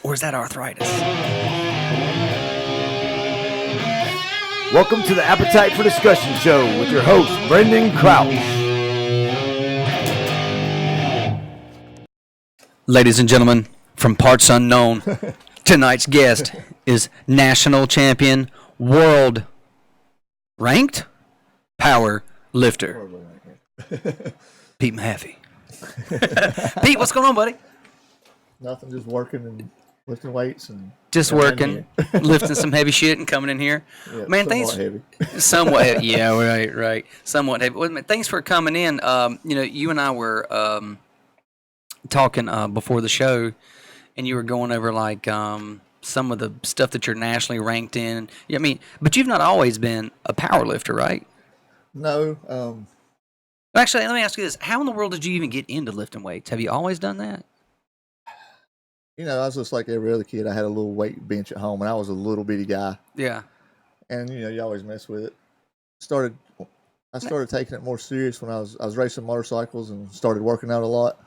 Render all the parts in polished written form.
Or is that arthritis? Welcome to the Appetite for Discussion show with your host, Brendan Crouch. Ladies and gentlemen, from parts unknown, tonight's guest is national champion, world ranked power lifter, Pete Mahaffey. Pete, what's going on, buddy? Nothing, just working and lifting weights and just working, lifting some heavy shit and coming in here. Yeah, Man, somewhat thanks. heavy. Somewhat heavy. Yeah, right. Somewhat heavy. Well, man, thanks for coming in. You and I were talking before the show, and you were going over like some of the stuff that you're nationally ranked in. Yeah, I mean, but you've not always been a power lifter, right? No. Actually, let me ask you this: how in the world did you even get into lifting weights? Have you always done that? I was just like every other kid. I had a little weight bench at home, and I was a little bitty guy. Yeah. And you always mess with it. I started taking it more serious when I was racing motorcycles and started working out a lot.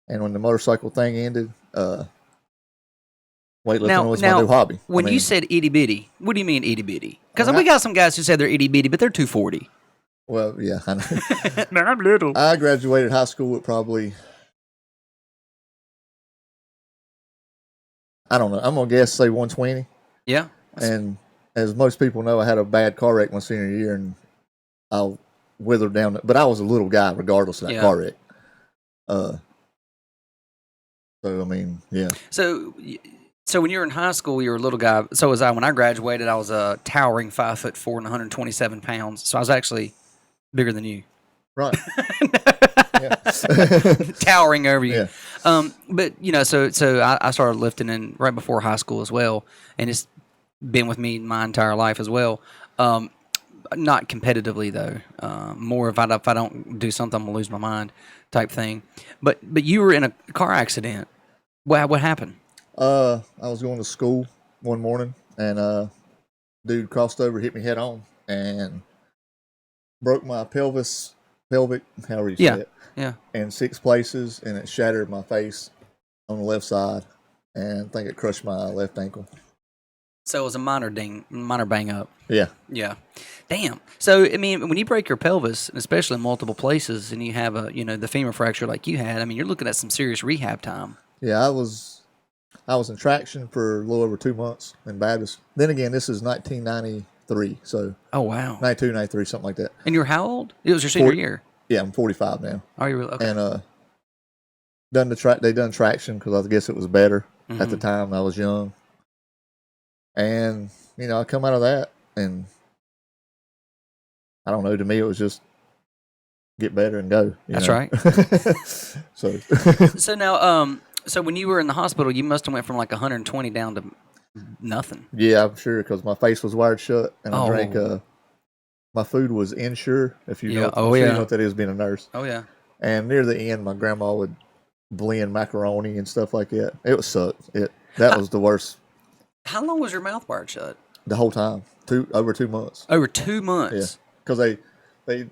And when the motorcycle thing ended, weightlifting was my new hobby. When you said itty bitty, what do you mean itty bitty? Because we got some guys who say they're itty bitty, but they're 240. Well, yeah, I know. Man, I'm little. I graduated high school with probably, I don't know, I'm going to guess, say 120. Yeah. And as most people know, I had a bad car wreck my senior year, and I withered down. But I was a little guy regardless of that car wreck. So, I mean, yeah. So when you were in high school, you were a little guy. So was I. When I graduated, I was a towering 5'4" and 127 pounds. So I was actually bigger than you. Right. Towering over you. Yeah. But, so I started lifting in right before high school as well. And it's been with me my entire life as well. Not competitively, though. More if I don't do something, I'm going to lose my mind type thing. But you were in a car accident. What happened? I was going to school one morning, and dude crossed over, hit me head on, and broke my pelvic, however you say it. Yeah. In 6 places, and it shattered my face on the left side, and I think it crushed my left ankle. So it was a minor bang up. Yeah. Yeah. Damn. So, I mean, when you break your pelvis, especially in multiple places, and you have the femur fracture like you had, I mean, you're looking at some serious rehab time. Yeah, I was in traction for a little over 2 months in Baptist. Then again, this is 1993, so. Oh, wow. 92, 93, something like that. And you're how old? It was your senior year. Yeah, I'm 45 now. Oh, you really? Okay. And they done traction because I guess it was better at the time. I was young. And, I come out of that, and I don't know, to me it was just get better and go. That's know? right. So now, so when you were in the hospital, you must have went from like 120 down to nothing. Yeah, I'm sure, because my face was wired shut, and I drank, my food was Ensure, if you know, you know what that is, being a nurse. Oh, yeah. And near the end, my grandma would blend macaroni and stuff like that. It sucked. That was the worst. How long was your mouth wired shut? The whole time. Over 2 months. Over 2 months? Yeah. Because they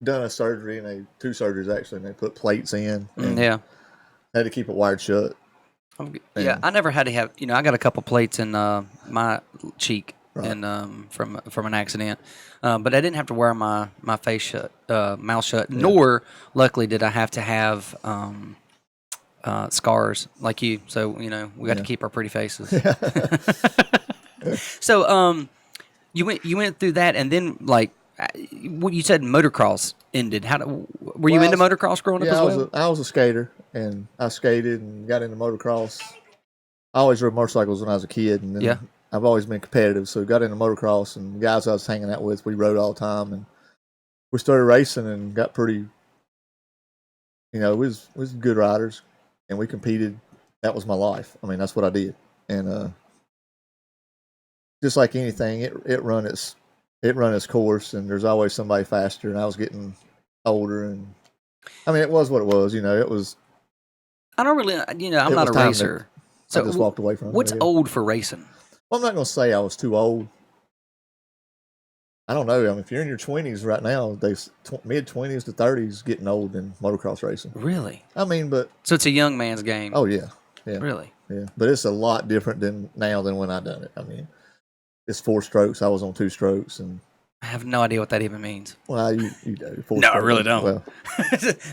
done a surgery, and 2 surgeries actually, and they put plates in. And had to keep it wired shut. Yeah, I never had to have, I got a couple plates in my cheek and from an accident. But I didn't have to wear my face shut, mouth shut, nor, luckily, did I have to have scars like you. So, we got to keep our pretty faces. So, you went through that, and then, like, what you said motocross ended. Were you into motocross growing up as well? I was a skater, and I skated and got into motocross. I always rode motorcycles when I was a kid, and then I've always been competitive, so got into motocross, and the guys I was hanging out with, we rode all the time, and we started racing and got pretty, we was good riders, and we competed. That was my life. I mean, that's what I did. And just like anything, it run its course, and there's always somebody faster, and I was getting older, and I mean, it was what it was. It was. I don't really, I'm not a racer. So I just walked away from it. What's old for racing? Well, I'm not going to say I was too old. I don't know. I mean, if you're in your 20s right now, mid-20s to 30s, getting old in motocross racing. Really? I mean, but... So it's a young man's game. Oh, yeah. Yeah. Really? Yeah, but it's a lot different than when I done it. I mean, it's 4 strokes. I was on 2 strokes, and I have no idea what that even means. well, you do 4 No, I strokes. really don't. Well,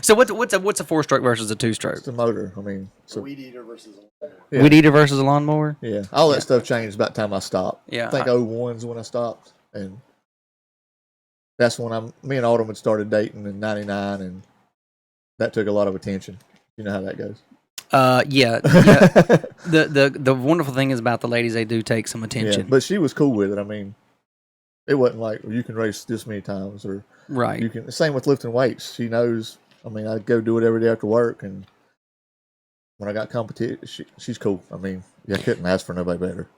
so what's a 4-stroke versus a 2-stroke? it's the motor. I mean, So weed eater versus a lawnmower. yeah. Weed eater versus a lawnmower? Yeah, all that stuff changed about the time I stopped. Yeah, I think 01's when I stopped, and that's when me and Autumn had started dating in '99, and that took a lot of attention. You know how that goes. Yeah. The wonderful thing is about the ladies, they do take some attention. Yeah, but she was cool with it. I mean, it wasn't like, well, you can race this many times, or Right. you can. Same with lifting weights. She knows. I mean, I'd go do it every day after work, and when I got competition, she's cool. I mean, I couldn't ask for nobody better.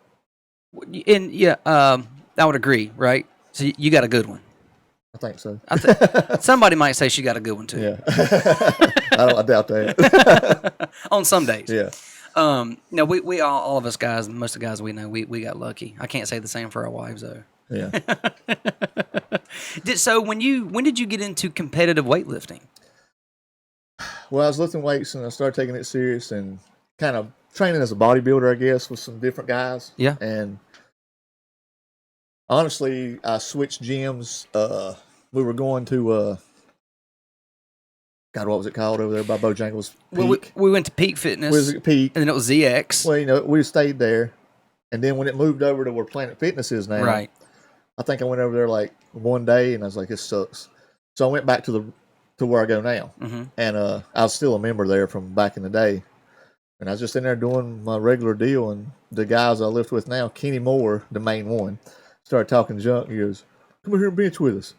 And yeah, I would agree. Right. So you got a good one. I think so. Somebody might say she got a good one too. Yeah, I doubt that. On some days. Yeah. No, we all of us guys, most of the guys we know, we got lucky. I can't say the same for our wives though. Yeah. So when did you get into competitive weightlifting? Well, I was lifting weights and I started taking it serious and kind of training as a bodybuilder, I guess, with some different guys. Yeah. And honestly, I switched gyms. We were going to God, what was it called over there by Bojangles? Peak. We went to Peak Fitness. Was it Peak? And then it was ZX. Well, we stayed there, and then when it moved over to where Planet Fitness is now, Right. I think I went over there like one day, and I was like, "This sucks." So I went back to where I go now, and I was still a member there from back in the day, and I was just in there doing my regular deal, and the guys I lift with now, Kenny Moore, the main one, started talking junk. He goes, "Come over here and bench with us,"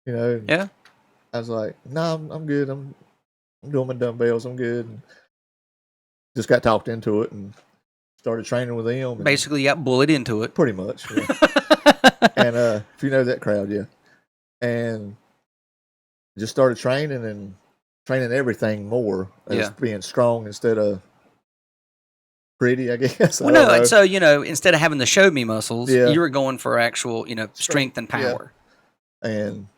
you know. Yeah. I was like, "No, I'm good. I'm doing my dumbbells. I'm good." And just got talked into it and started training with them. Basically, you got bullied into it. Pretty much. Yeah. And if you know that crowd, yeah. And just started training and training everything more as being strong instead of pretty, I guess. Well, no, so, instead of having the show me muscles, you were going for actual, strength and power. Yeah. And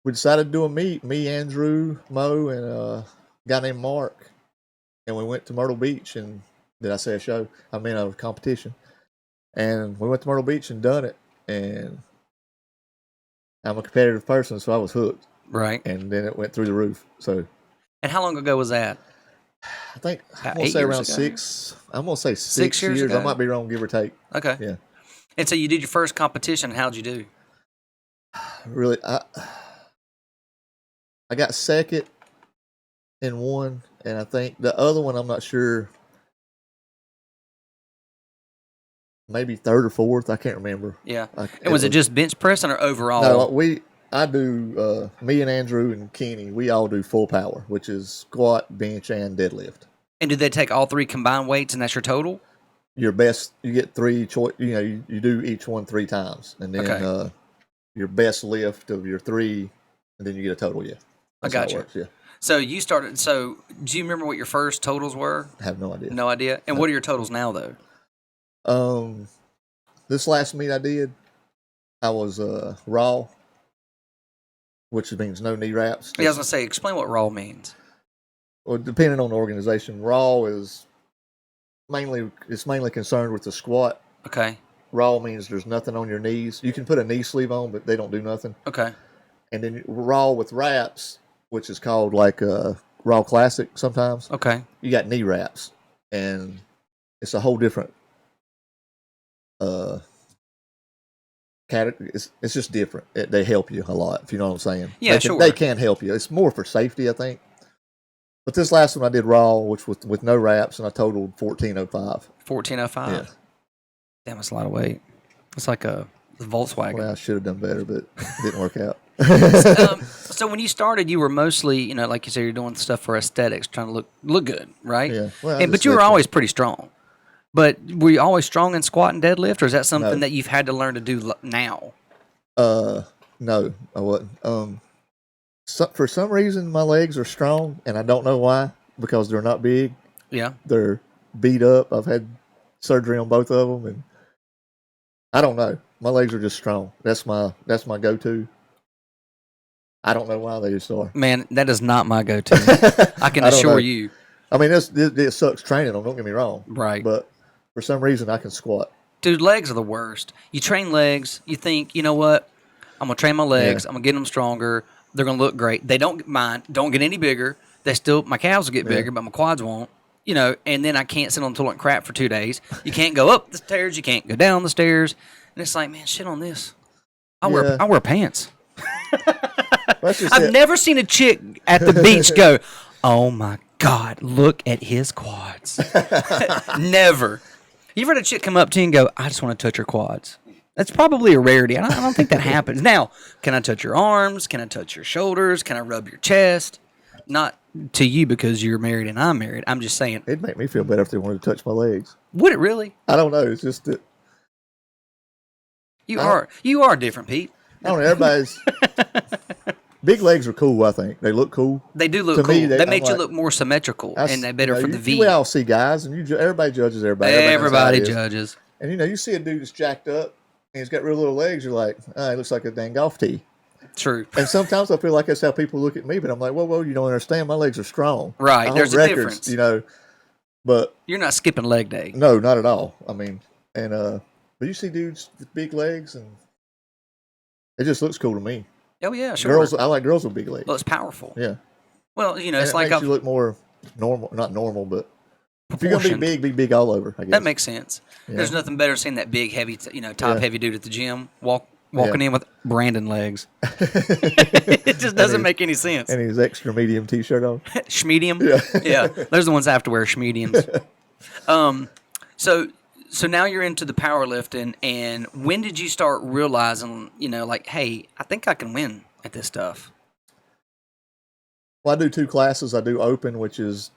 we decided to do a meet, me, Andrew, Mo, and a guy named Mark. And we went to Myrtle Beach and, did I say a show? I mean a competition. And we went to Myrtle Beach and done it. And I'm a competitive person, so I was hooked. Right. And then it went through the roof. So. And how long ago was that? I think I'm gonna say around 6. I'm gonna say 6 years. Ago? I might be wrong, give or take. Okay. Yeah. And so you did your first competition. How'd you do? Really, I got second in one, and I think the other one I'm not sure. Maybe third or fourth. I can't remember. Yeah. And was it just bench pressing or overall? No, I do. Me and Andrew and Kenny, we all do full power, which is squat, bench, and deadlift. And do they take all 3 combined weights, and that's your total? Your best, you get 3 choice. You do each one 3 times, and then your best lift of your 3, and then you get a total. Yeah, that's I got you. Works, yeah. So you started. So do you remember what your first totals were? I have no idea. No idea. And what are your totals now, though? This last meet I did, I was raw, which means no knee wraps. Yeah, I was gonna say, explain what raw means. Well, depending on the organization, raw is mainly concerned with the squat. Okay. Raw means there's nothing on your knees. You can put a knee sleeve on, but they don't do nothing. Okay. And then raw with wraps, which is called like raw classic sometimes. Okay. You got knee wraps, and it's a whole different category. It's just different. They help you a lot, if you know what I'm saying. Yeah, sure. They can help you. It's more for safety, I think. But this last one I did raw, which was with no wraps, and I totaled 1405. 1405. Yeah. Damn, that's a lot of weight. It's like a Volkswagen. Well, I should have done better, but it didn't work out. So when you started, you were mostly, like you said, you're doing stuff for aesthetics, trying to look good, right? Yeah. Well, but you were always pretty strong. But were you always strong in squat and deadlift, or is that something that you've had to learn to do now? No, I wasn't. For some reason, my legs are strong, and I don't know why, because they're not big. Yeah. They're beat up. I've had surgery on both of them, and I don't know. My legs are just strong. That's my go-to. I don't know why they just are. Man, that is not my go-to. I can assure you. I mean, it sucks training them. Don't get me wrong. Right. But for some reason, I can squat. Dude, legs are the worst. You train legs. You think, you know what? I'm gonna train my legs. Yeah. I'm gonna get them stronger. They're gonna look great. They don't don't get any bigger. They still my calves will get bigger, but my quads won't. You know, and then I can't sit on the toilet and crap for 2 days. You can't go up the stairs. You can't go down the stairs. And it's like, man, shit on this. I wear pants. I've never seen a chick at the beach go, oh my God, look at his quads. Never. You've heard a chick come up to you and go, I just want to touch your quads. That's probably a rarity. I don't think that happens. Now, can I touch your arms? Can I touch your shoulders? Can I rub your chest? Not to you because you're married and I'm married. I'm just saying. It'd make me feel better if they wanted to touch my legs. Would it really? I don't know. It's just that. You are different, Pete. I don't know. Everybody's big legs are cool. I think they look cool. They do look cool. They make you look more symmetrical, and they're better for the V. We all see guys, and everybody judges everybody. Everybody judges. And you see a dude that's jacked up, and he's got real little legs. You're like, oh, he looks like a dang golf tee. True. And sometimes I feel like that's how people look at me, but I'm like, whoa, you don't understand. My legs are strong. Right. There's a difference. But you're not skipping leg day. No, not at all. I mean, but you see dudes with big legs, and it just looks cool to me. Oh yeah, sure. I like girls with big legs. Well, it's powerful. Yeah. Well, it's and like makes you look more normal. Not normal, but if you're gonna be big all over. I guess that makes sense. Yeah. There's nothing better than seeing that big, heavy, top heavy dude at the gym walking in with Brandon legs. It just doesn't make any sense. And his extra medium T-shirt on. Schmedium. Yeah. Those are the ones I have to wear. Schmediums. So now you're into the powerlifting, and when did you start realizing, like, hey, I think I can win at this stuff? Well, I do 2 classes. I do open, which is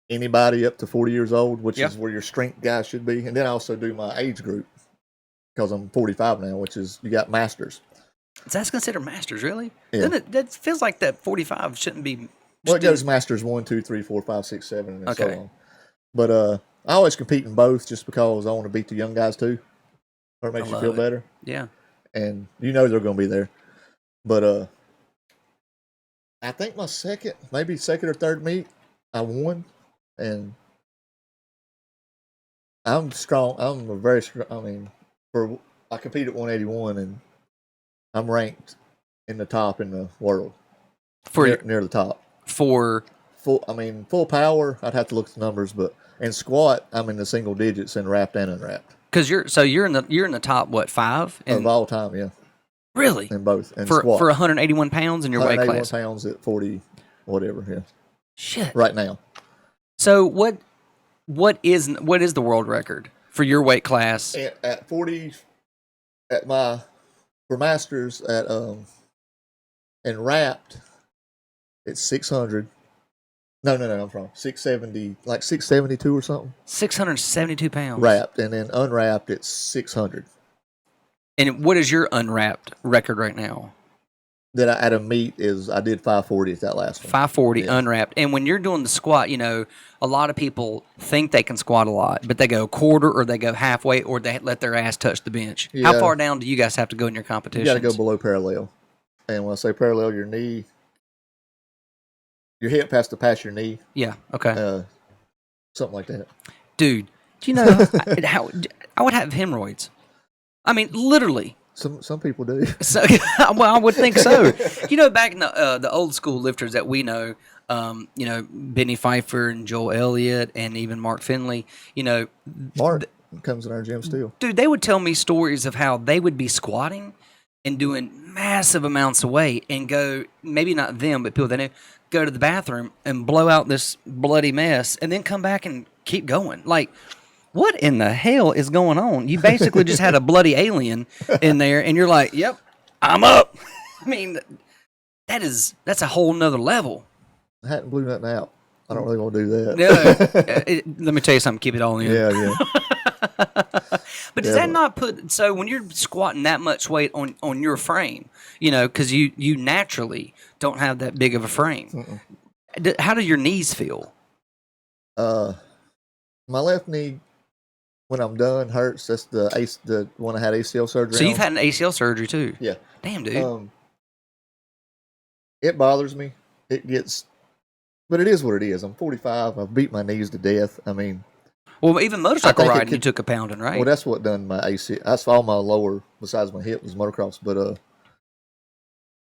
anybody up to 40 years old, which is where your strength guy should be. And then I also do my age group because I'm 45 now, which is you got masters. That's considered masters, really? Yeah. That feels like that 45 shouldn't be. Well, it goes masters 1, 2, 3, 4, 5, 6, 7, and so on. But I always compete in both just because I want to beat the young guys too. Or it makes you feel better. Yeah. And they're going to be there. But I think my second or third meet, I won. And I'm strong. I'm a very strong. I mean, I compete at 181, and I'm ranked in the top in the world. Near the top. For full power, I'd have to look at the numbers, but in squat, I'm in the single digits in wrapped and unwrapped. Because you're in the top 5 of all time, yeah. Really? In both in for squat. 181 pounds in your weight class. 181 pounds at 40, whatever. Yeah. Shit. Right now. So what is the world record for your weight class? At 40, for masters at and wrapped, it's 600. No, I'm wrong. 670, like 672 or something. 672 pounds. Wrapped, and then unwrapped, it's 600. And what is your unwrapped record right now? That at a meet I did 540 at that last one. 540 unwrapped. And when you're doing the squat, a lot of people think they can squat a lot, but they go quarter or they go halfway or they let their ass touch the bench. Yeah. How far down do you guys have to go in your competition? You got to go below parallel. And when I say parallel, your hip has to pass your knee. Yeah, okay. Something like that. Dude, do you know how I would have hemorrhoids? I mean, literally. Some people do. So, well, I would think so. Back in the old school lifters that we know, Benny Pfeiffer and Joel Elliott and even Mark Finley, Mark comes in our gym still. Dude, they would tell me stories of how they would be squatting and doing massive amounts of weight and go, maybe not them, but people they knew, go to the bathroom and blow out this bloody mess and then come back and keep going. Like, what in the hell is going on? You basically just had a bloody alien in there, and you're like, yep, I'm up. I mean, that's a whole nother level. I hadn't blew nothing out. I don't really want to do that. No, let me tell you something. Keep it all in. Yeah. But does that not put... So when you're squatting that much weight on your frame, because you naturally don't have that big of a frame. How do your knees feel? My left knee, when I'm done, hurts. That's the one I had ACL surgery So you've had an ACL surgery too? Yeah. Damn, dude. It bothers me. It gets But it is what it is. I'm 45. I've beat my knees to death. I mean, well, even motorcycle riding, you took a pounding, right? Well, that's what done my AC. That's all my lower, besides my hip, was motocross. But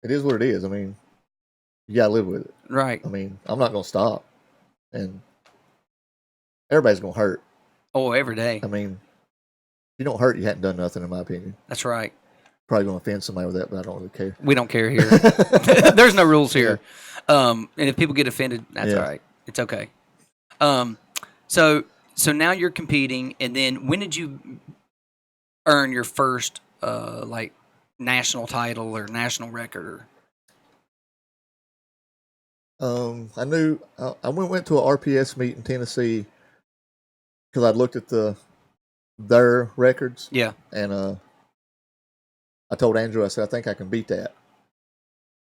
it is what it is. I mean, you gotta live with it, right? I mean, I'm not gonna stop, and everybody's gonna hurt. Oh, every day. I mean, if you don't hurt, you hadn't done nothing, in my opinion. That's right. Probably gonna offend somebody with that, but I don't really care. We don't care here. There's no rules here. And if people get offended, that's all right. It's okay. So now you're competing, and then when did you earn your first like national title or national record? I knew I went to a RPS meet in Tennessee because I'd looked at their records. Yeah, and I told Andrew, I said, I think I can beat that,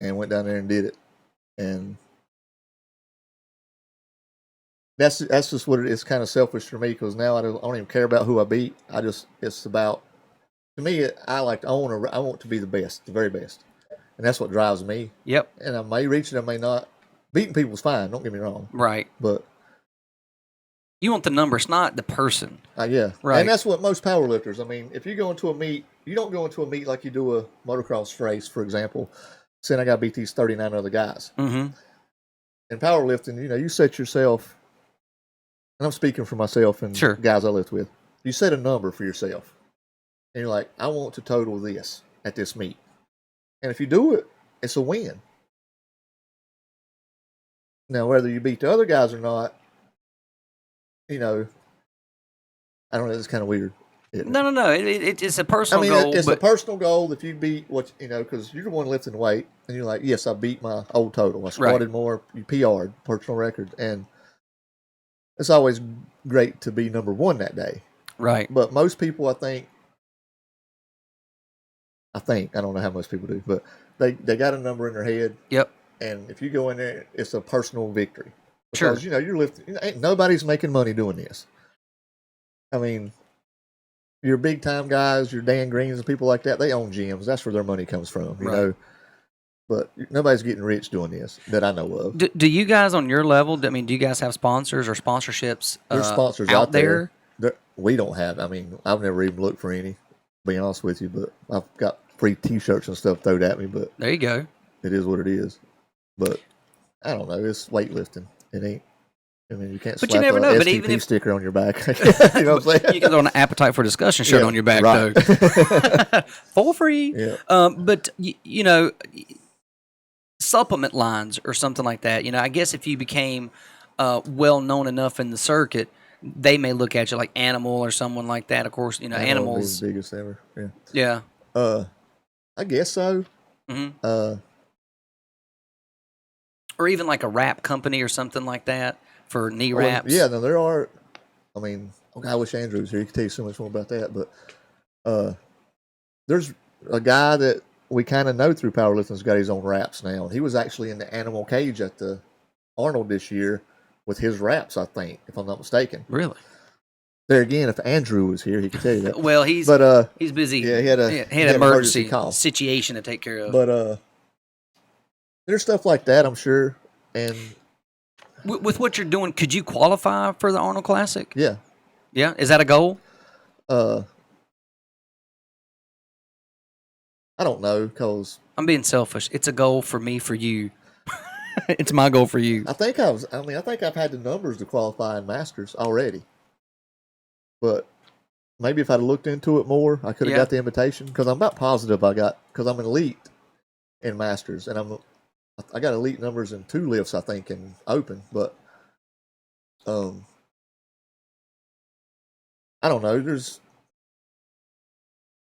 and went down there and did it, and that's just what it is. Kind of selfish for me because now I don't even care about who I beat. It's about, to me, I want to be the best, the very best, and that's what drives me. Yep. And I may reach it, I may not. Beating people's fine. Don't get me wrong. Right. But you want the numbers, not the person. Yeah. Right. And that's what most powerlifters. I mean, if you go into a meet, you don't go into a meet like you do a motocross race, for example, saying I got to beat these 39 other guys. Mm-hmm. In powerlifting, you set yourself, and I'm speaking for myself and guys I lift with, you set a number for yourself. And you're like, I want to total this at this meet. And if you do it, it's a win. Now, whether you beat the other guys or not, I don't know. It's kind of weird. No. It's a personal goal. It's a personal goal if you beat because you're the one lifting weight, and you're like, yes, I beat my old total. I squatted more. You PR'd, personal record, and it's always great to be number one that day. Right. But most people, I think, I don't know how most people do, but they got a number in their head. Yep. And if you go in there, it's a personal victory. Because, you're lifting. Ain't nobody's making money doing this. I mean, your big time guys, your Dan Greens and people like that, they own gyms. That's where their money comes from, you know. But nobody's getting rich doing this that I know of. Do you guys on your level, do you guys have sponsors or sponsorships There's sponsors out there. We don't have. I mean, I've never even looked for any, to be honest with you. But I've got free T-shirts and stuff thrown at me. But there you go. It is what it is. But I don't know. It's weightlifting. It ain't. I mean, you can't slap you never know. But even if sticker on your back, you know what I'm saying? You can throw an appetite for discussion shirt on your back, though, for free. Yeah. But supplement lines or something like that. I guess if you became well known enough in the circuit, they may look at you like Animal or someone like that. Of course, Animals the biggest ever. Yeah. I guess so. Mm-hmm. Or even like a wrap company or something like that for knee wraps. Yeah, no, there are. I mean, I wish Andrew was here. He could tell you so much more about that. But there's a guy that we kind of know through powerlifting has got his own wraps now. He was actually in the animal cage at the Arnold this year with his wraps, I think, if I'm not mistaken. Really? There again, if Andrew was here, he could tell you that. Well, he's busy. Yeah, he had an emergency situation to take care of. But there's stuff like that, I'm sure. And with what you're doing, could you qualify for the Arnold Classic? Yeah. Yeah? Is that a goal? I don't know, because I'm being selfish. It's a goal for me, for you. It's my goal for you. I think I've had the numbers to qualify in Masters already. But maybe if I'd looked into it more, I could have got the invitation. Because I'm about positive because I'm an elite in Masters, and I got elite numbers in 2 lifts, I think, in open. But I don't know.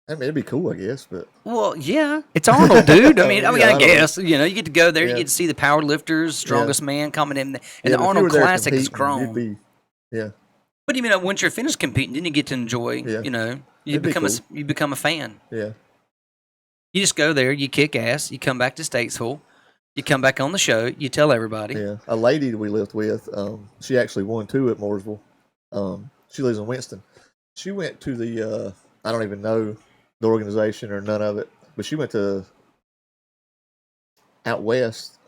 It'd be cool, I guess. But it's Arnold, dude. I guess you get to go there. Yeah. You get to see the power lifters, strongest man coming in, and the Arnold Classic is grown. But once you're finished competing, then you get to enjoy. You become a fan. Yeah. You just go there, you kick ass, you come back to Statesville, you come back on the show, you tell everybody. Yeah. A lady that we lived with, she actually won 2 at Mooresville. She lives in Winston. She went to the I don't even know the organization or none of it, but she went to out west,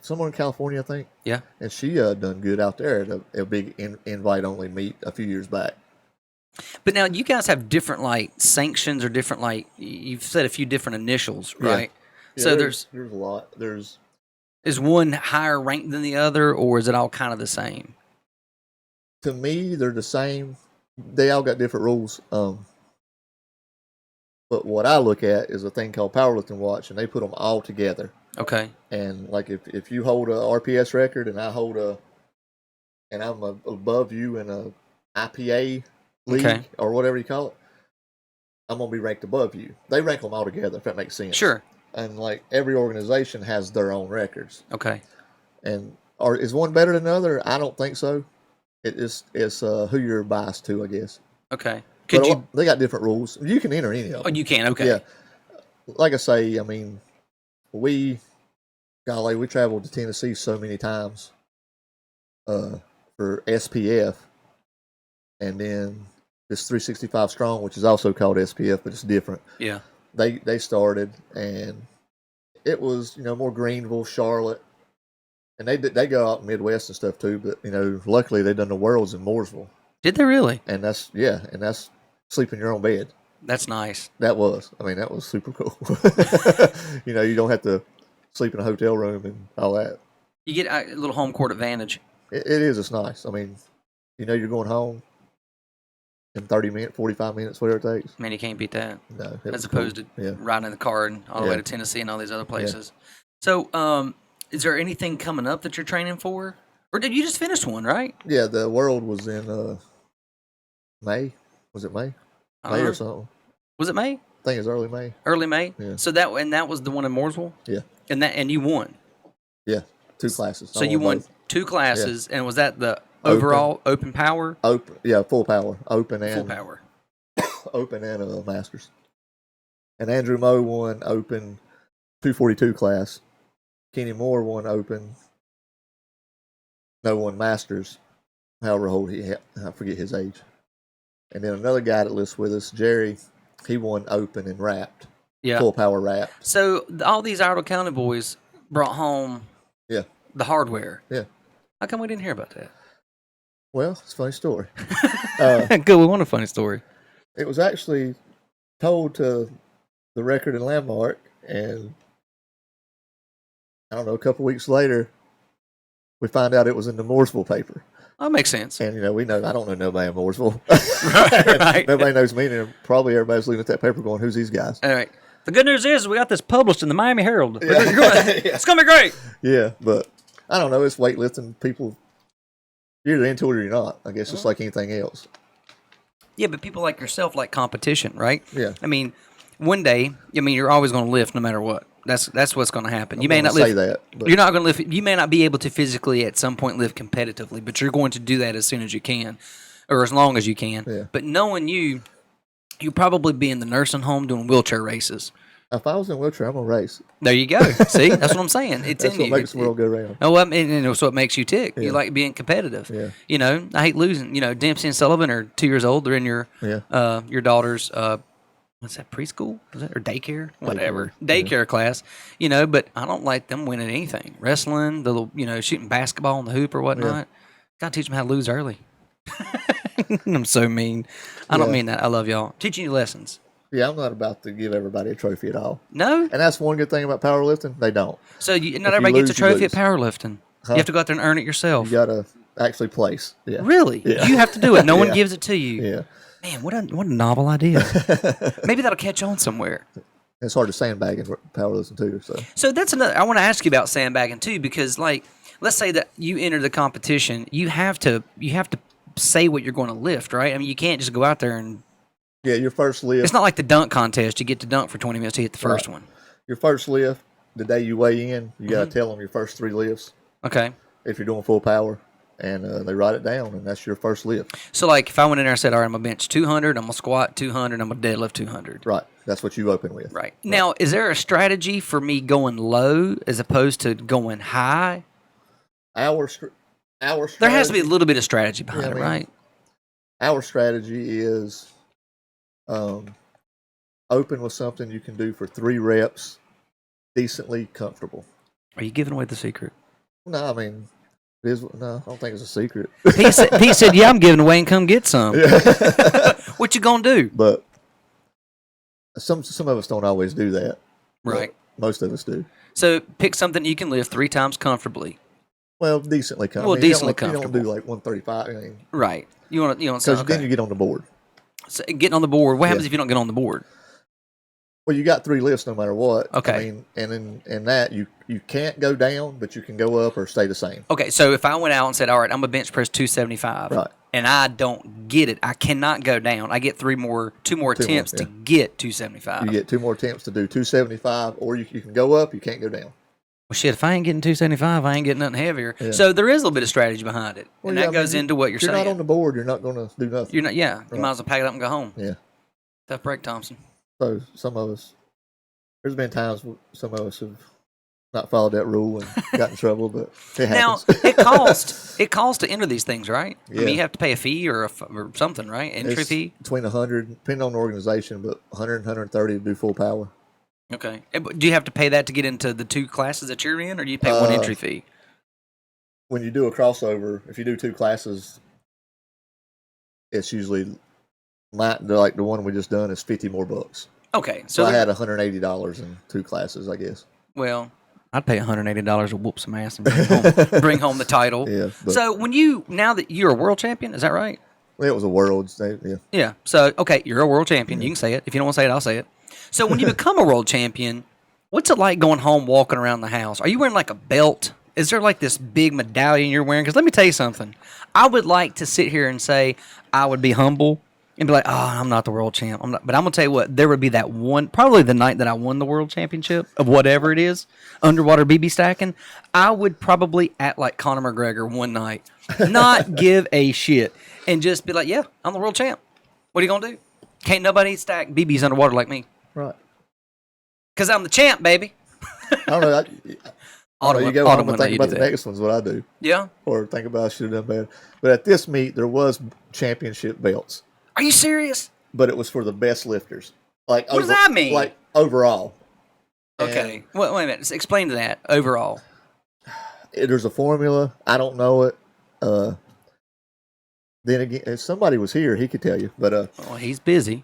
somewhere in California, I think. Yeah. And she done good out there at a big invite only meet a few years back. But now you guys have different like sanctions or different like you've said a few different initials, right? Yeah, So there's a lot. Is one higher ranked than the other, or is it all kind of the same? To me, they're the same. They all got different rules. But what I look at is a thing called Powerlifting Watch, and they put them all together. Okay. And like if you hold a RPS record and I hold and I'm above you in a IPA league or whatever you call it, I'm gonna be ranked above you. They rank them all together, if that makes sense. Sure. And like every organization has their own records. Okay. And is one better than the other? I don't think so. It's who you're biased to, I guess. Okay. They got different rules. You can enter any of them. Oh, you can. Okay. Yeah. Like I say, I mean, we traveled to Tennessee so many times for SPF, and then this 365 Strong, which is also called SPF, but it's different. Yeah. They started, and it was more Greenville, Charlotte, and they go out in Midwest and stuff too. But luckily they done the Worlds in Mooresville. Did they really? And that's sleep in your own bed. That's nice. That was super cool. You don't have to sleep in a hotel room and all that. You get a little home court advantage. It is. It's nice. I mean, you're going home in 30 minutes, 45 minutes, whatever it takes. Man, you can't beat that. No. As opposed to riding in the car and all the way to Tennessee and all these other places. Yeah. So, is there anything coming up that you're training for? Or did you just finish one, right? Yeah, the World was in May. Was it May? May or something. Was it May? I think it's early May. Early May? Yeah. So that was the one in Mooresville? Yeah. And you won? Yeah, 2 classes. So you won 2 classes, and was that the overall open power? Full power. Open and full power. Open and Masters. And Andrew Moe won open 242 class. Kenny Moore won open. No one Masters. However old he had, I forget his age. And then another guy that lives with us, Jerry, he won open and wrapped. Yeah. Full power wrapped. So all these Idle County boys brought home the hardware. Yeah. How come we didn't hear about that? Well, it's a funny story. Good, we want a funny story. It was actually told to the Record and Landmark, and I don't know, a couple weeks later, we find out it was in the Mooresville paper. That makes sense. And, we know, I don't know nobody in Mooresville. Right. Nobody knows me, and probably everybody's looking at that paper going, who's these guys? All right. The good news is we got this published in the Miami Herald. Yeah. It's going to be great. Yeah, but I don't know. It's weightlifting. People, you're either into it or you're not. I guess just like anything else. Yeah, but people like yourself like competition, right? Yeah. I mean, one day, you're always going to lift no matter what. That's what's going to happen. You may not lift. You're not going to lift. You may not be able to physically at some point lift competitively, but you're going to do that as soon as you can, or as long as you can. Yeah. But knowing you'll probably be in the nursing home doing wheelchair races. If I was in a wheelchair, I'm gonna race. There you go. See, that's what I'm saying. It's that's in what you. Makes the world go round. Oh, and it's what makes you tick. Yeah. You like being competitive. Yeah. I hate losing. Dempsey and Sullivan are 2 years old. They're in your daughter's what's that, preschool? Is that or daycare? Whatever. Daycare class. But I don't like them winning anything. Wrestling, the little, shooting basketball on the hoop or whatnot. Yeah. Gotta teach them how to lose early. I'm so mean. I don't mean that. I love y'all. Teaching you lessons. Yeah, I'm not about to give everybody a trophy at all. No? And that's one good thing about powerlifting. They don't. So not everybody gets a trophy at powerlifting. Huh? You have to go out there and earn it yourself. You got to actually place. Yeah. Really? Yeah. You have to do it. No one gives it to you. Yeah. Man, what a novel idea. Maybe that'll catch on somewhere. It's hard to sandbag in powerlifting too. So that's another. I want to ask you about sandbagging too, because let's say that you enter the competition, you have to say what you're going to lift, right? I mean, you can't just go out there and. Yeah, your first lift. It's not like the dunk contest. You get to dunk for 20 minutes to hit the first one. Your first lift, the day you weigh in, you got to tell them your first 3 lifts. Okay. If you're doing full power, and they write it down, and that's your first lift. So, if I went in there and said, all right, I'm going to bench 200, I'm going to squat 200, I'm going to deadlift 200. Right. That's what you open with. Right. Now, is there a strategy for me going low as opposed to going high? Our strategy. There has to be a little bit of strategy behind it, right? Our strategy is open with something you can do for 3 reps, decently comfortable. Are you giving away the secret? No, I mean, no, I don't think it's a secret. Pete said, "Yeah, I'm giving away and come get some." Yeah. What you gonna do? But some of us don't always do that. Right. Most of us do. So pick something you can lift 3 times comfortably. Well, decently comfortable. Well, decently comfortable. You don't do like 135. I mean, right. You want because okay. then you get on the board. So getting on the board. What happens if you don't get on the board? Well, you got 3 lifts no matter what. Okay. I mean, and in that you can't go down, but you can go up or stay the same. Okay. So if I went out and said, "All right, I'm a bench press 275," right, and I don't get it, I cannot go down. I get 2 more attempts to get 275. You get 2 more attempts to do 275, or you can go up. You can't go down. Well, shit, if I ain't getting 275, I ain't getting nothing heavier. Yeah. So there is a little bit of strategy behind it. Well, and that goes into what you're saying. If you're not on the board, you're not going to do nothing. You're not. Yeah. You might as well pack it up and go home. Yeah. Tough break, Thompson. So some of us, there's been times some of us have not followed that rule and got in trouble, but it happens. Now, it costs to enter these things, right? Yeah. I mean, you have to pay a fee or something, right? Entry fee? Between 100, depending on the organization, but 100 and 130 to do full power. Okay. Do you have to pay that to get into the 2 classes that you're in, or do you pay one entry fee? When you do a crossover, if you do 2 classes, it's usually like the one we just done is $50 more. Okay. So I had $180 in 2 classes, I guess. Well, I'd pay $180 to whoop some ass and bring home the title. Yeah. So now that you're a world champion, is that right? Well, it was a world. Yeah. Yeah. So, okay, you're a world champion. You can say it. If you don't want to say it, I'll say it. So when you become a world champion, what's it like going home, walking around the house? Are you wearing like a belt? Is there like this big medallion you're wearing? Because let me tell you something. I would like to sit here and say I would be humble and be like, "Oh, I'm not the world champ." But I'm gonna tell you what. There would be that one, probably the night that I won the world championship of whatever it is, underwater BB stacking. I would probably act like Conor McGregor one night, not give a shit, and just be like, "Yeah, I'm the world champ. What are you gonna do? Can't nobody stack BBs underwater like me." Right. Because I'm the champ, baby. I don't know. You go home and think about the next one's what I do. Yeah. Or think about I should have done better. But at this meet, there was championship belts. Are you serious? But it was for the best lifters. What does that mean? Like overall. Okay. Wait a minute. Explain that. Overall. There's a formula. I don't know it. Then again, if somebody was here, he could tell you. But he's busy.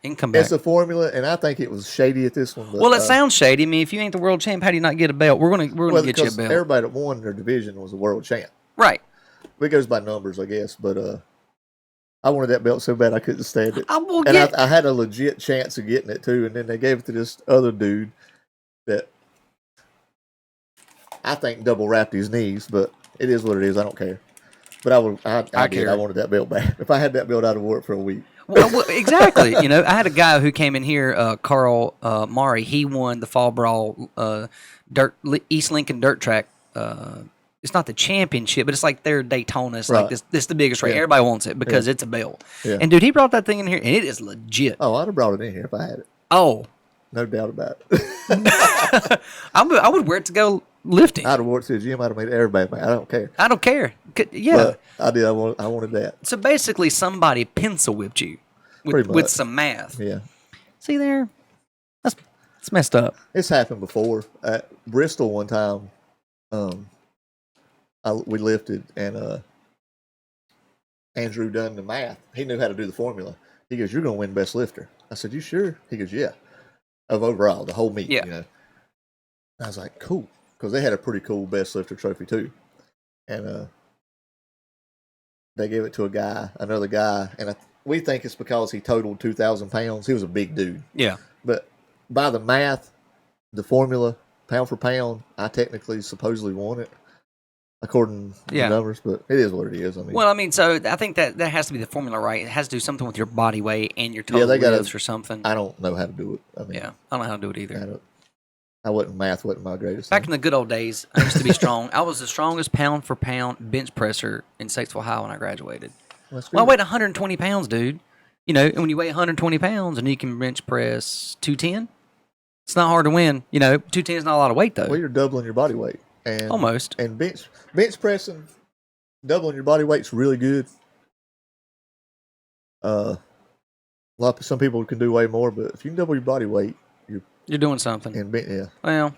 He can come back. It's a formula, and I think it was shady at this one. But, well, it sounds shady. I mean, if you ain't the world champ, how do you not get a belt? We're gonna get you a belt. Everybody that won their division was a world champ. Right. It goes by numbers, I guess. But I wanted that belt so bad I couldn't stand it. I had a legit chance of getting it too, and then they gave it to this other dude that I think double wrapped his knees. But it is what it is. I don't care. But I wanted that belt back. If I had that belt, I'd have wore it for a week. Well, exactly. I had a guy who came in here, Carl Mari. He won the Fall Brawl East Lincoln Dirt Track. It's not the championship, but it's like their Daytona. It's like this is the biggest race. Yeah. Everybody wants it because it's a belt. Yeah. And dude, he brought that thing in here, and it is legit. Oh, I'd have brought it in here if I had it. Oh, no doubt about it. I would wear it to go lifting. I'd have worn it to the gym. I'd have made everybody mad. I don't care. I don't care. Yeah. But I did. I wanted that. So basically, somebody pencil whipped you with some math. Yeah. See there? That's messed up. It's happened before. At Bristol one time, we lifted, and Andrew done the math. He knew how to do the formula. He goes, "You're going to win best lifter." I said, "You sure?" He goes, "Yeah." Of overall, the whole meet. Yeah. I was like, cool. Because they had a pretty cool best lifter trophy too. And they gave it to another guy. And we think it's because he totaled 2,000 pounds. He was a big dude. Yeah. But by the math, the formula, pound for pound, I technically supposedly won it. According to the numbers, but it is what it is. So I think that has to be the formula, right? It has to do something with your body weight and your total lifts or something. I don't know how to do it. I don't know how to do it either. Math wasn't my greatest Back thing. in the good old days, I used to be strong. I was the strongest pound for pound bench presser in Statesville High when I graduated. Well, I weighed 120 pounds, dude. And when you weigh 120 pounds and you can bench press 210, it's not hard to win. 210 is not a lot of weight, though. Well, you're doubling your body weight. And, almost. And bench pressing, doubling your body weight's really good. Some people can do way more, but if you can double your body weight, you're doing something. And Well,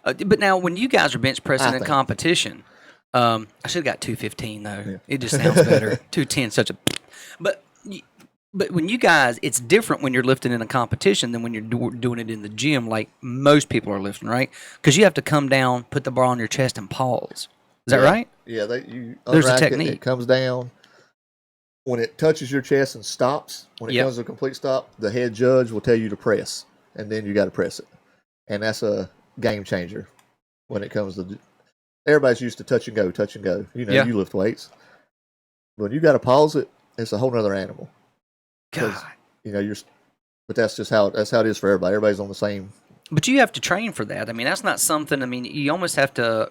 But now, when you guys are bench pressing I in think. competition, I should have got 215 though. Yeah. It just sounds better. 210, such a. But but when you guys, it's different when you're lifting in a competition than when you're doing it in the gym, like most people are lifting, right? Because you have to come down, put the bar on your chest, and pause. Is that right? Yeah, you There's a unrack technique. It comes down. When it touches your chest and stops, when it comes to a complete stop, the head judge will tell you to press, and then you got to press it. And that's a game changer when it comes to. Everybody's used to touch and go, touch and go. You know, you lift weights. When you got to pause it, it's a whole nother animal. God. You know, but that's just how it is for everybody. Everybody's on the same. But you have to train for that. I mean, that's not something. I mean, you almost have to.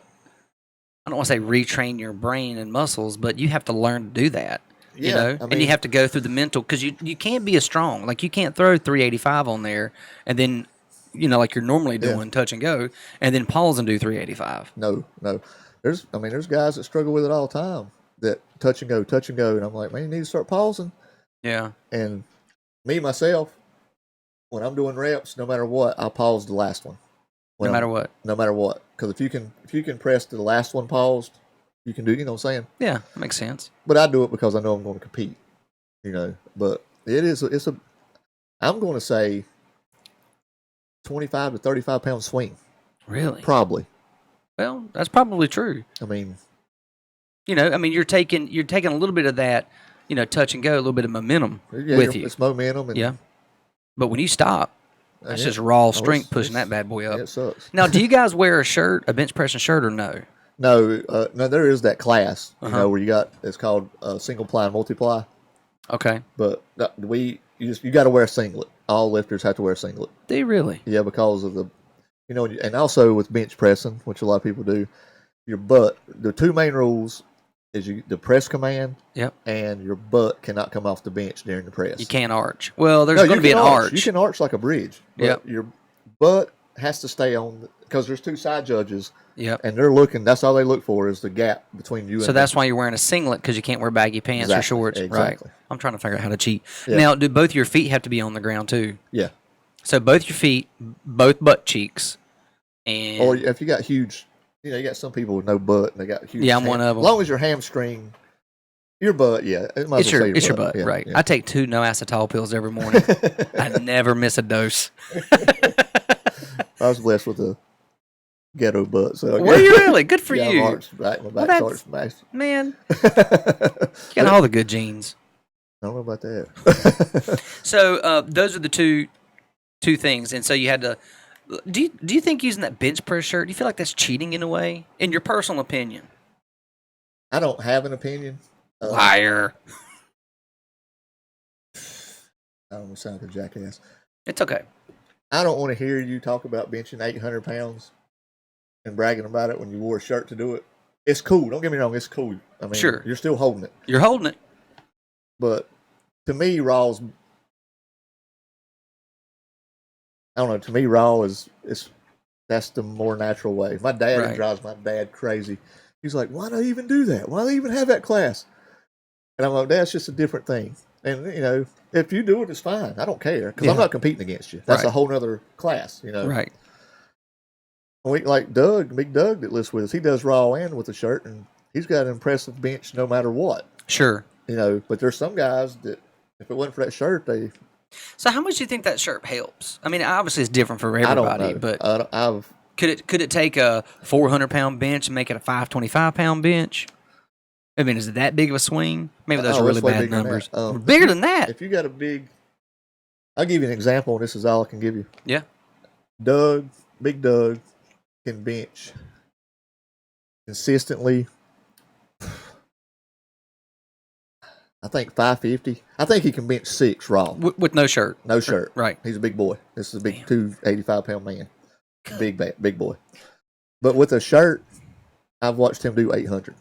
I don't want to say retrain your brain and muscles, but you have to learn to do that. Yeah, you know, I mean, and you have to go through the mental because you can't be as strong. Like you can't throw 385 on there and then, like you're normally doing, touch and go, and then pause and do 385. No. There's guys that struggle with it all the time. That touch and go, and I'm like, man, you need to start pausing. Yeah. And me myself, when I'm doing reps, no matter what, I'll pause the last one. No matter what. No matter what, because if you can press the last one paused, you can do. You know what I'm saying? Yeah, that makes sense. But I do it because I know I'm going to compete. But I'm going to say 25 to 35 pound swing. Really? Probably. Well, that's probably true. I mean, you're taking a little bit of that, touch and go, a little bit of momentum with you. It's momentum. And, But when you stop, that's just raw strength pushing that bad boy up. It sucks. Now, do you guys wear a bench pressing shirt or no? No, there is that class, where it's called single ply and multiply. Okay. But you got to wear a singlet. All lifters have to wear a singlet. Do you really? Yeah, because of the, and also with bench pressing, which a lot of people do, your butt. The two main rules is the press command. Yep. And your butt cannot come off the bench during the press. You can't arch. Well, there's going to be an arch. You can arch like a bridge. But your butt has to stay on because there's two side judges. Yep. And they're looking. That's all they look for is the gap between you. So that's why you're wearing a singlet because you can't wear baggy pants or shorts. Exactly. Right. I'm trying to figure out how to cheat. Yeah. Now, do both your feet have to be on the ground too? Yeah. So both your feet, both butt cheeks, and or if you got huge, you got some people with no butt and they got huge. Yeah, I'm one of them. As long as your hamstring, your butt, it's your butt, yeah, right? Yeah. I take 2 no acetol pills every morning. I never miss a dose. I was blessed with a ghetto butt. So were you really? Good for you. My back's arched back. Man, you got all the good genes. I don't know about that. So those are the two things, and so you had to. Do you think using that bench press shirt? Do you feel like that's cheating in a way, in your personal opinion? I don't have an opinion. Liar. I don't want to sound like a jackass. It's okay. I don't want to hear you talk about benching 800 pounds and bragging about it when you wore a shirt to do it. It's cool. Don't get me wrong. It's cool. I mean, sure. You're still holding it. You're holding it. But to me, Raw's, I don't know. To me, Raw that's the more natural way. My dad, it drives my dad crazy. He's like, why do they even do that? Why do they even have that class? And I'm like, that's just a different thing. And, if you do it, it's fine. I don't care because I'm not competing against you. That's a whole other class, Right. Like Big Doug that lives with us, he does Raw and with a shirt, and he's got an impressive bench no matter what. Sure. But there's some guys that if it wasn't for that shirt, they. So how much do you think that shirt helps? I mean, obviously it's different for everybody, I don't know. but could it take a 400-pound bench and make it a 525-pound bench? I mean, is it that big of a swing? Maybe those are really bad numbers. Bigger than that. If you got I'll give you an example, and this is all I can give you. Yeah. Big Doug, can bench consistently. I think 550. I think he can bench 6 raw with no shirt. No shirt. Right. He's a big boy. This is a big 285-pound man. Big boy. But with a shirt, I've watched him do 800.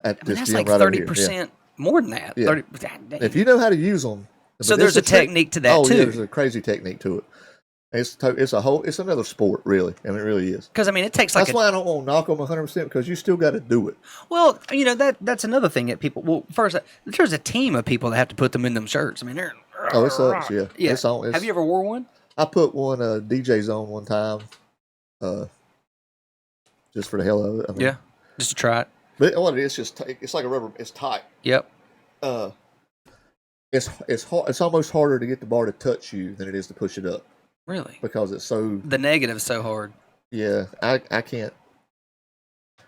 That's like 30% more than that. Yeah. 30, if you know how to use them. So there's a technique to that too. Yeah, there's a crazy technique to it. It's another sport, really. I mean, it really is. Because it takes that's why I don't want to knock them 100% because you still got to do it. Well, that's another thing that people. Well, first, there's a team of people that have to put them in them shirts. I mean, they're. Oh, it sucks. Yeah. Have you ever wore one? I put one DJ zone one time, just for the hell of it. I mean, Yeah, just to try it. But what it is, it's like a rubber. It's tight. Yep. It's hard. It's almost harder to get the bar to touch you than it is to push it up. Really? Because it's so. The negative is so hard. Yeah, I can't.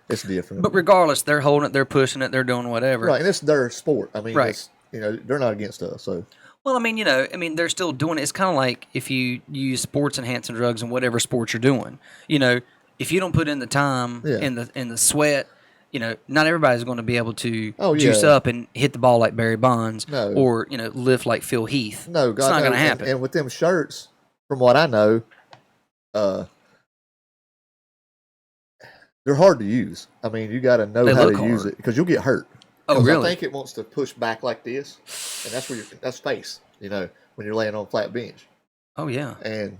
It's different. But regardless, they're holding it, they're pushing it, they're doing whatever. Right, and it's their sport. I mean, right. It's, they're not against us. So. Well, I mean, they're still doing it. It's kind of like if you use sports enhancing drugs in whatever sport you're doing. If you don't put in the time in the sweat. Not everybody's going to be able to juice up and hit the ball like Barry Bonds or, lift like Phil Heath. No, God, it's not going to happen. And with them shirts, from what I know, they're hard to use. I mean, you got to know how to use it because you'll get hurt. Oh, really? I think it wants to push back like this, and that's face, when you're laying on a flat bench. Oh, yeah. And,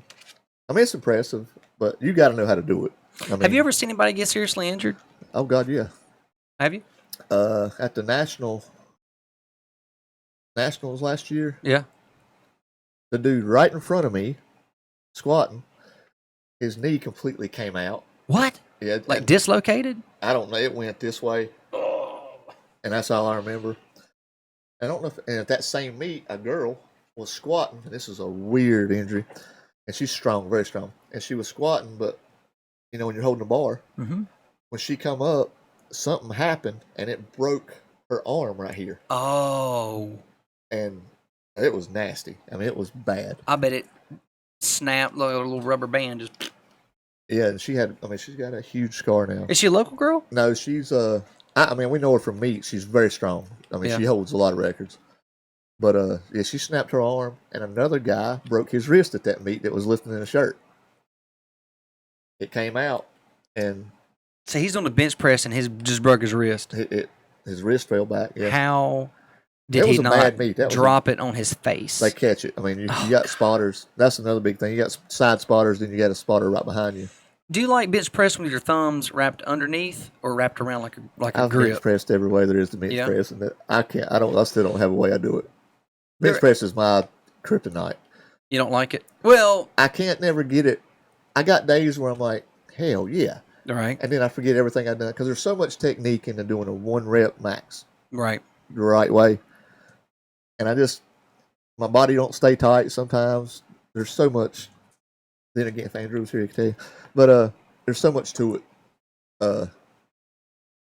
I mean, it's impressive, but you got to know how to do it. I mean, have you ever seen anybody get seriously injured? Oh, God, yeah. Have you? At the Nationals last year. Yeah. The dude right in front of me, squatting, his knee completely came out. What? Yeah. Like dislocated? I don't know. It went this way. And that's all I remember. I don't know if, and at that same meet, a girl was squatting, and this is a weird injury, and she's strong, very strong, and she was squatting, but, when you're holding a bar, when she come up, something happened, and it broke her arm right here. Oh. And it was nasty. I mean, it was bad. I bet it snapped like a little rubber band. Just. Yeah, and she's got a huge scar now. Is she a local girl? No, she's, we know her from meet. She's very strong. I mean, she holds a lot of records. But, she snapped her arm, and another guy broke his wrist at that meet that was lifting in a shirt. It came out, and... So he's on the bench press, and just broke his wrist. His wrist fell back, yes. How did he not drop it on his face? They catch it. I mean, you got spotters. That's another big thing. You got side spotters, then you got a spotter right behind you. Do you like bench press with your thumbs wrapped underneath or wrapped around like a grip? I've bench pressed every way there is to bench press, and I still don't have a way I do it. Bench press is my kryptonite. You don't like it? Well, I can't never get it. I got days where I'm like, hell yeah. All right. And then I forget everything I've done because there's so much technique into doing a 1 rep max. Right. The right way. And my body don't stay tight sometimes. There's so much. Then again, if Andrew's here, he can tell you. But there's so much to it.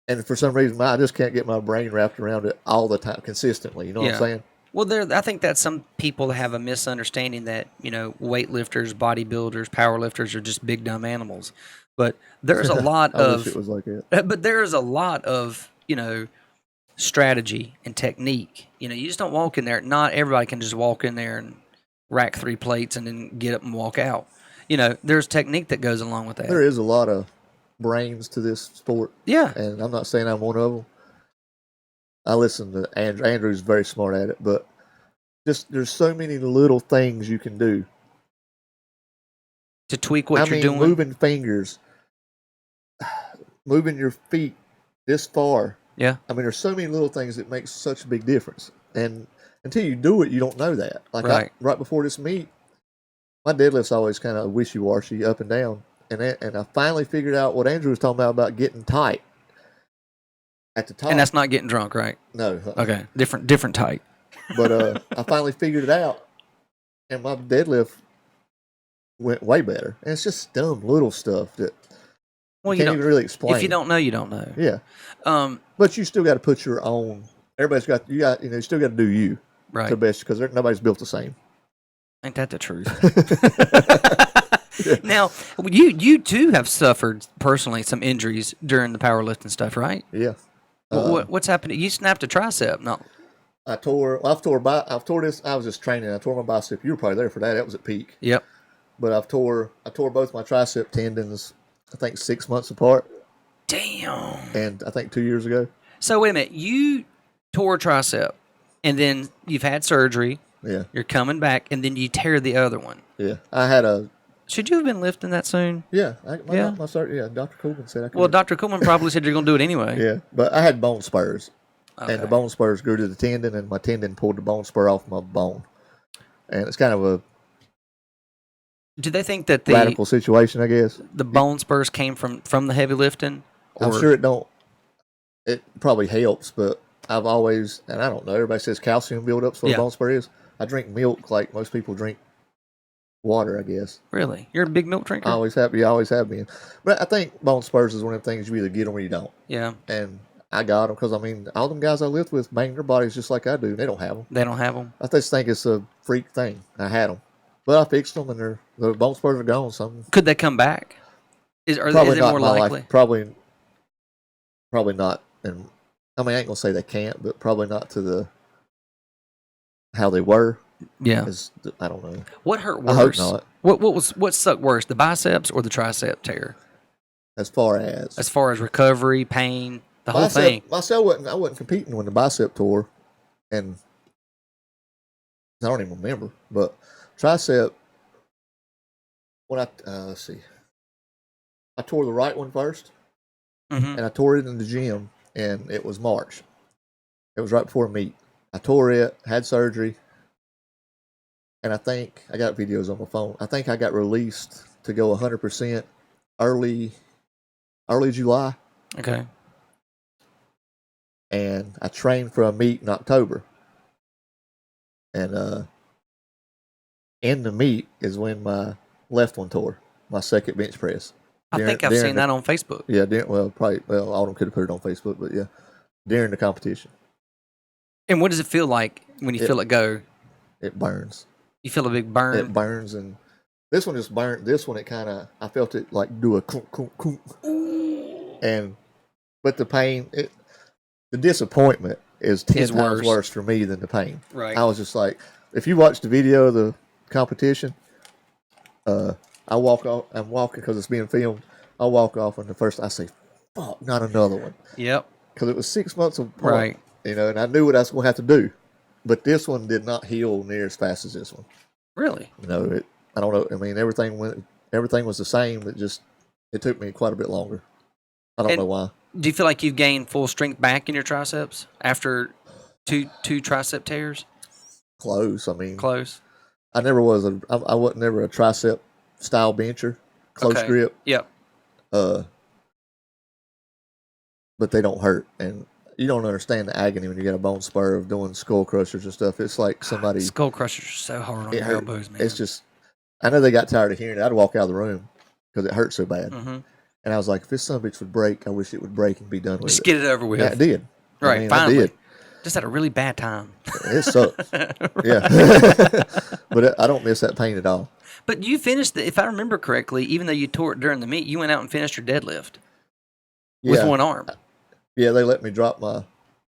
And for some reason, I just can't get my brain wrapped around it all the time, consistently. You know what I'm saying? Well, I think that some people have a misunderstanding that, weightlifters, bodybuilders, powerlifters are just big, dumb animals. But there's a lot I of... wish it was like that. But there's a lot of, strategy and technique. You just don't walk in there. Not everybody can just walk in there and rack 3 plates and then get up and walk out. There's technique that goes along with that. There is a lot of brains to this sport. Yeah. And I'm not saying I'm one of them. I listen to Andrew. Andrew's very smart at it, but there's so many little things you can do to tweak what you're doing. Moving fingers, moving your feet this far. Yeah. I mean, there's so many little things that make such a big difference, and until you do it, you don't know that. Like right before this meet, my deadlift's always kind of wishy-washy, up and down, and I finally figured out what Andrew was talking about getting tight. At the top. And that's not getting drunk, right? No. Okay. Different type. But I finally figured it out, and my deadlift went way better. And it's just dumb little stuff that you can't even really explain. If you don't know, you don't know. Yeah. But you still got to put your own. You still got to do you. Right. To the best, because nobody's built the same. Ain't that the truth? Now, you too have suffered personally some injuries during the powerlifting stuff, right? Yeah. What's happened? You snapped a tricep, no? I've tore this. I was just training. I tore my bicep. You were probably there for that. That was at peak. Yep. But I tore both my tricep tendons, I think 6 months apart. Damn. And I think 2 years ago. So wait a minute. You tore a tricep, and then you've had surgery. Yeah. You're coming back, and then you tear the other one. Yeah. I had a... Should you have been lifting that soon? Yeah. Dr. Coleman said I could. Well, Dr. Coleman probably said you're going to do it anyway. Yeah. But I had bone spurs. Okay. And the bone spurs grew to the tendon, and my tendon pulled the bone spur off my bone. And it's kind of Do they think that radical situation, I guess. the bone spurs came from the heavy lifting? I'm sure it don't. It probably helps, but I've always, and I don't know, everybody says calcium buildups what a bone spur is. I drink milk like most people drink water, I guess. Really? You're a big milk drinker? I always have been. But I think bone spurs is one of the things you either get them or you don't. Yeah. And I got them because, I mean, all them guys I lived with bang their bodies just like I do. They don't have them. They don't have them? I just think it's a freak thing. I had them. But I fixed them, and the bone spurs are gone. Could they come back? Is it more likely? Probably not. And I mean, I ain't gonna say they can't, but probably not to how they were. Yeah. I don't know. What hurt worse? I hope not. What sucked worse, the biceps or the tricep tear? As far as recovery, pain, the whole thing. I wasn't competing when the bicep tore, and I don't even remember. But tricep, when let's see, I tore the right one first, and I tore it in the gym, and it was March. It was right before meet. I tore it, had surgery, and I think I got videos on my phone. I think I got released to go 100% early July. Okay. And I trained for a meet in October. And in the meet is when my left one tore, my second bench press. I think I've seen that on Facebook. Yeah, Autumn could have put it on Facebook, but yeah, during the competition. And what does it feel like when you feel it go? It burns. You feel a big burn? It burns, and this one just burned. This one, I felt it like do a clunk, clunk, clunk. But the pain, the disappointment is 10 times worse for me than the pain. Right. I was just like, if you watch the video of the competition, I walk off. I'm walking because it's being filmed. I walk off, and the first I say, "Fuck, not another one." Yep. Because it was 6 months apart, right? And I knew what I was going to have to do, but this one did not heal near as fast as this one. Really? I don't know. I mean, everything was the same. It took me quite a bit longer. I don't know why. Do you feel like you've gained full strength back in your triceps after two tricep tears? Close. I mean, close. I wasn't never a tricep style bencher, close grip. Yep. But they don't hurt, and you don't understand the agony when you get a bone spur of doing skull crushers and stuff. It's like somebody skull crushers are so hard on your elbows, man. It's just, I know they got tired of hearing it. I'd walk out of the room because it hurt so bad. And I was like, if this son of a bitch would break, I wish it would break and be done with it. Just get it over with. Yeah, it did. Right, finally. I did. Just had a really bad time. It sucks. Yeah. But I don't miss that pain at all. But you finished, if I remember correctly, even though you tore it during the meet, you went out and finished your deadlift with one arm. Yeah, they let me drop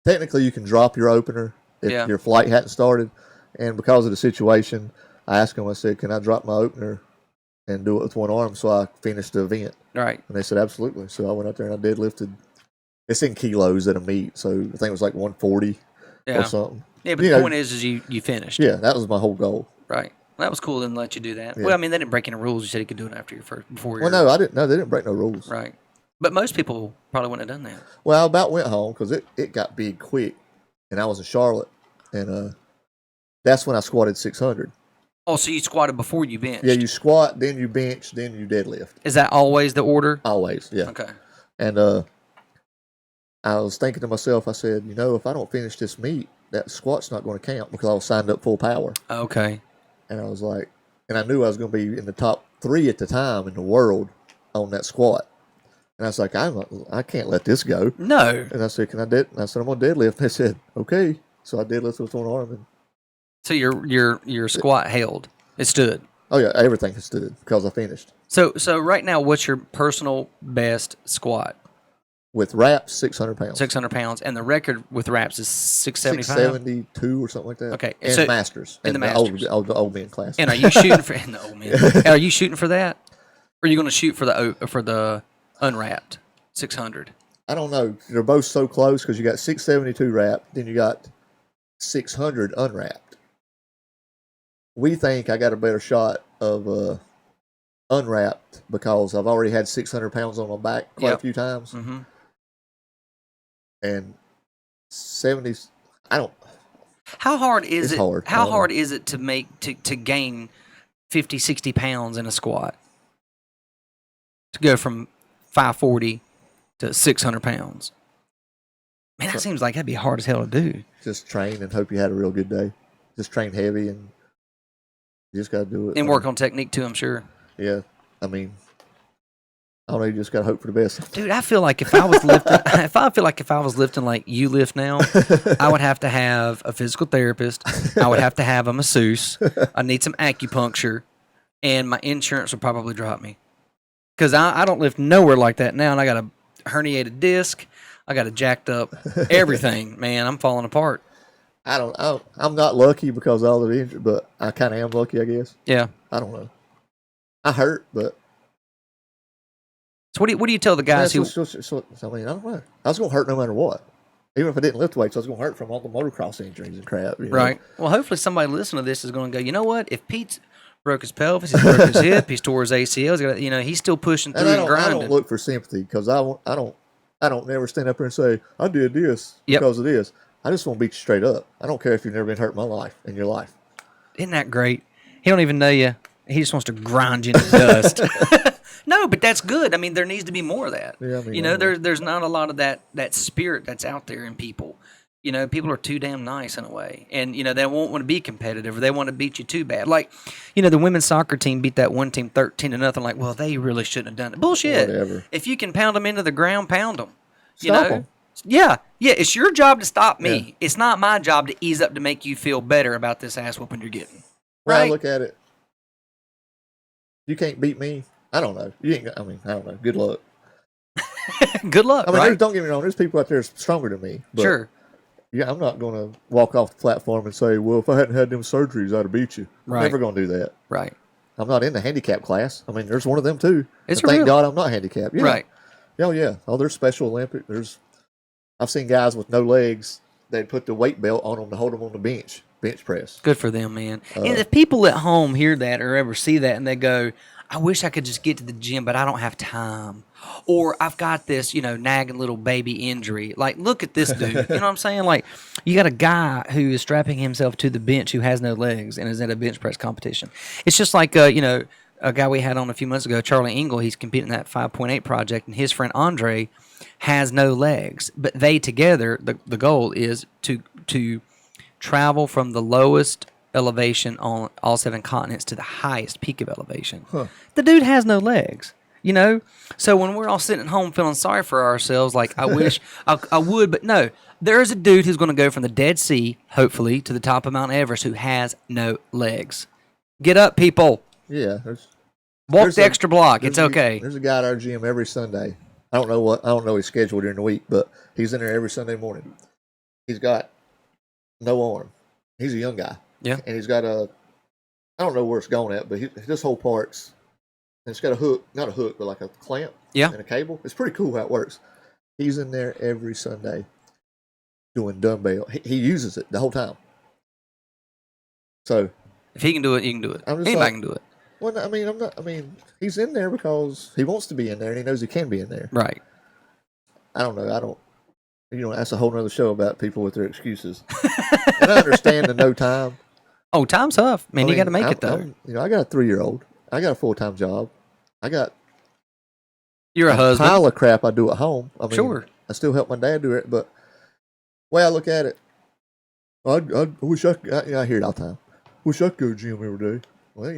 technically you can drop your opener if your flight hadn't started. And because of the situation, I asked them, I said, can I drop my opener and do it with one arm so I finished the event? Right. And they said, absolutely. So I went out there and I deadlifted. It's in kilos at a meet, so I think it was like 140 or something. Yeah, but the point is you finished. Yeah, that was my whole goal. Right. Well, that was cool. They didn't let you do that. Yeah. Well, I mean, they didn't break any rules. You said you could do it after before your... Well, no, I didn't. No, they didn't break no rules. Right. But most people probably wouldn't have done that. Well, I about went home because it got big quick, and I was in Charlotte, and that's when I squatted 600. Oh, so you squatted before you benched? Yeah, you squat, then you bench, then you deadlift. Is that always the order? Always, yeah. Okay. And I was thinking to myself, I said, if I don't finish this meet, that squat's not going to count because I was signed up full power. Okay. And I was like, and I knew I was going to be in the top 3 at the time in the world on that squat. And I was like, I can't let this go. No. And I said, can I I said, I'm going to deadlift. They said, okay. So I deadlifted with one arm. And so your squat held. It stood. Oh, yeah. Everything has stood because I finished. So right now, what's your personal best squat? With wraps, 600 pounds. 600 pounds. And the record with wraps is 675? 672 or something like that. Okay. And masters. In the masters. The old men class. And are you shooting for in the old men? Are you shooting for that? Or are you going to shoot for the unwrapped 600? I don't know. They're both so close because you got 672 wrapped, then you got 600 unwrapped. We think I got a better shot of unwrapped because I've already had 600 pounds on my back quite a few times. Mm-hmm. And 70s, I don't. How hard is it's it? Hard. How hard is it to gain 50, 60 pounds in a squat to go from 540 to 600 pounds. Man, that seems like that'd be hard as hell to do. Just train and hope you had a real good day. Just train heavy and you just got to do it. And work on technique too, I'm sure. Yeah. I mean, I don't know. You just got to hope for the best. Dude, I feel like if I was lifting, if I was lifting like you lift now, I would have to have a physical therapist. I would have to have a masseuse. I need some acupuncture, and my insurance would probably drop me because I don't lift nowhere like that now, and I got a herniated disc. I got a jacked up everything. Man, I'm falling apart. I'm not lucky because of all the injury, but I kind of am lucky, I guess. Yeah. I don't know. I hurt, but. So what do you tell the guys who? I mean, I don't know. I was going to hurt no matter what. Even if I didn't lift weights, I was going to hurt from all the motocross injuries and crap. Right. Well, hopefully somebody listening to this is going to go, you know what? If Pete's broke his pelvis, he's broke his hip, he's tore his ACL, he's still pushing through and grinding. I don't look for sympathy because I don't never stand up here and say, I did this because of this. I just want to beat you straight up. I don't care if you've never been hurt in your life. Isn't that great? He don't even know you. He just wants to grind you into dust. No, but that's good. I mean, there needs to be more of that. Yeah, I mean, there's not a lot of that spirit that's out there in people. People are too damn nice in a way. And, they won't want to be competitive or they want to beat you too bad. Like, the women's soccer team beat that one team 13-0. Like, well, they really shouldn't have done it. Bullshit. Whatever. If you can pound them into the ground, pound them. Stop them. Yeah. It's your job to stop me. Yeah. It's not my job to ease up to make you feel better about this ass whooping you're getting. Well, right? I look at it. You can't beat me. I don't know. I don't know. Good luck. Good luck. I mean, right? don't get me wrong. There's people out there stronger than me. But sure. Yeah, I'm not going to walk off the platform and say, well, if I hadn't had them surgeries, I'd have beat you. Right. I'm never going to do that. Right. I'm not in the handicap class. I mean, there's one of them too. Thank God I'm not handicapped. Yeah. Right. Oh, yeah. Oh, there's Special Olympic. I've seen guys with no legs. They'd put the weight belt on them to hold them on the bench press. Good for them, man. And if people at home hear that or ever see that and they go, I wish I could just get to the gym, but I don't have time. Or I've got this, nagging little baby injury. Like, look at this dude. You know what I'm saying? Like, you got a guy who is strapping himself to the bench who has no legs and is at a bench press competition. It's just like, a guy we had on a few months ago, Charlie Engel. He's competing in that 5.8 project, and his friend Andre has no legs. But they together, the goal is to travel from the lowest elevation on all 7 continents to the highest peak of elevation. Huh. The dude has no legs, So when we're all sitting at home feeling sorry for ourselves, like I wish I would, but no, there's a dude who's going to go from the Dead Sea, hopefully, to the top of Mount Everest who has no legs. Get up, people. Yeah. Walk the extra block. It's okay. There's a guy at our gym every Sunday. I don't know his schedule during the week, but he's in there every Sunday morning. He's got no arm. He's a young guy. Yeah. And he's got I don't know where it's going at, but this whole part's, and it's got a hook, not a hook, but like a clamp. Yeah. And a cable. It's pretty cool how it works. He's in there every Sunday doing dumbbell. He uses it the whole time. So. If he can do it, you can do it. Anybody can do it. Well, I mean, he's in there because he wants to be in there and he knows he can be in there. Right. I don't know. That's a whole nother show about people with their excuses. And I understand the no time. Oh, time's tough. Man, you got to make it, though. I got a 3-year-old. I got a full-time job. You're a husband. Pile of crap I do at home. I mean, sure. I still help my dad do it, but the way I look at it, I wish I hear it all the time. Wish I could go to the gym every day. Well,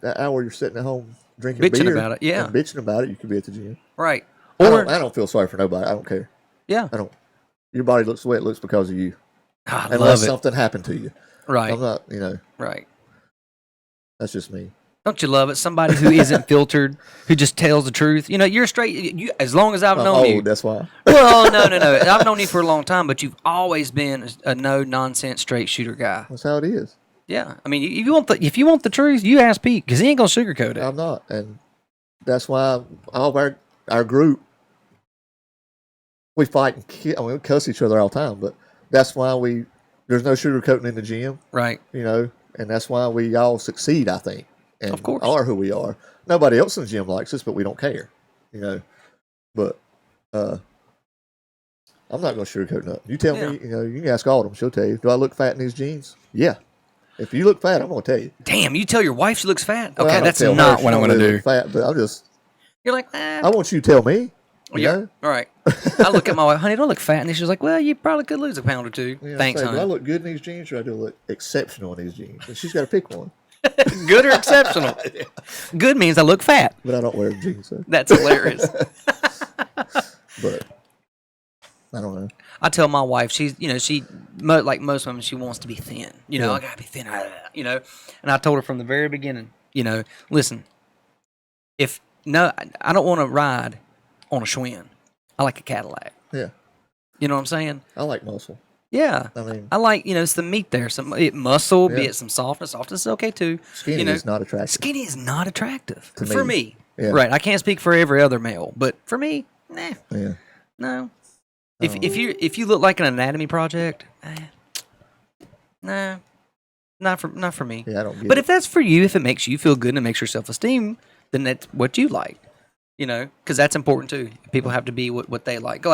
that hour you're sitting at home drinking bitching beer. About it, yeah. And bitching about it, you could be at the gym. Right. Or I don't feel sorry for nobody. I don't care. Yeah. I don't. Your body looks the way it looks because of you. Unless something happened to you. Right. I'm not, Right. That's just me. Don't you love it? Somebody who isn't filtered, who just tells the truth. You're straight. As long as I've known you. That's why. Well, no. I've known you for a long time, but you've always been a no-nonsense, straight shooter guy. That's how it is. Yeah. I mean, if you want the truth, you ask Pete, because he ain't going to sugarcoat it. I'm not. And that's why all of our group, we fight and we cuss each other all the time, but that's why there's no sugarcoating in the gym. Right. And that's why we all succeed, I think. And of course. Are who we are. Nobody else in the gym likes us, but we don't care. But I'm not going to sugarcoat nothing. You tell me, you can ask Autumn. She'll tell you. Do I look fat in these jeans? Yeah. If you look fat, I'm gonna tell you. Damn, you tell your wife she looks fat? Well, Okay, that's not what I'm gonna do. Fat, but You're like, I want you to tell me. You know? All right. I look at my wife, honey, don't look fat. And she's like, well, you probably could lose a pound or two. Yeah, Thanks, honey. Do I look good in these jeans or do I look exceptional in these jeans? And she's got to pick one. Good or exceptional? Yeah. Good means I look fat. But I don't wear jeans. So. That's hilarious. But I don't know. I tell my wife, she's, like most women, she wants to be thin. I got to be thin, And I told her from the very beginning, listen, I don't want to ride on a Schwinn. I like a Cadillac. Yeah. You know what I'm saying? I like muscle. Yeah. I mean, I like, it's the meat there. Some muscle, be it some softness. Softness is okay too. Skinny is not attractive. Skinny is not attractive. For me. Yeah. Right. I can't speak for every other male, but for me, nah. Yeah. No. If you look like an anatomy project, nah. Not for me. Yeah, I don't get But it. if that's for you, if it makes you feel good and it makes your self-esteem, then that's what you like. Because that's important too. People have to be what they like.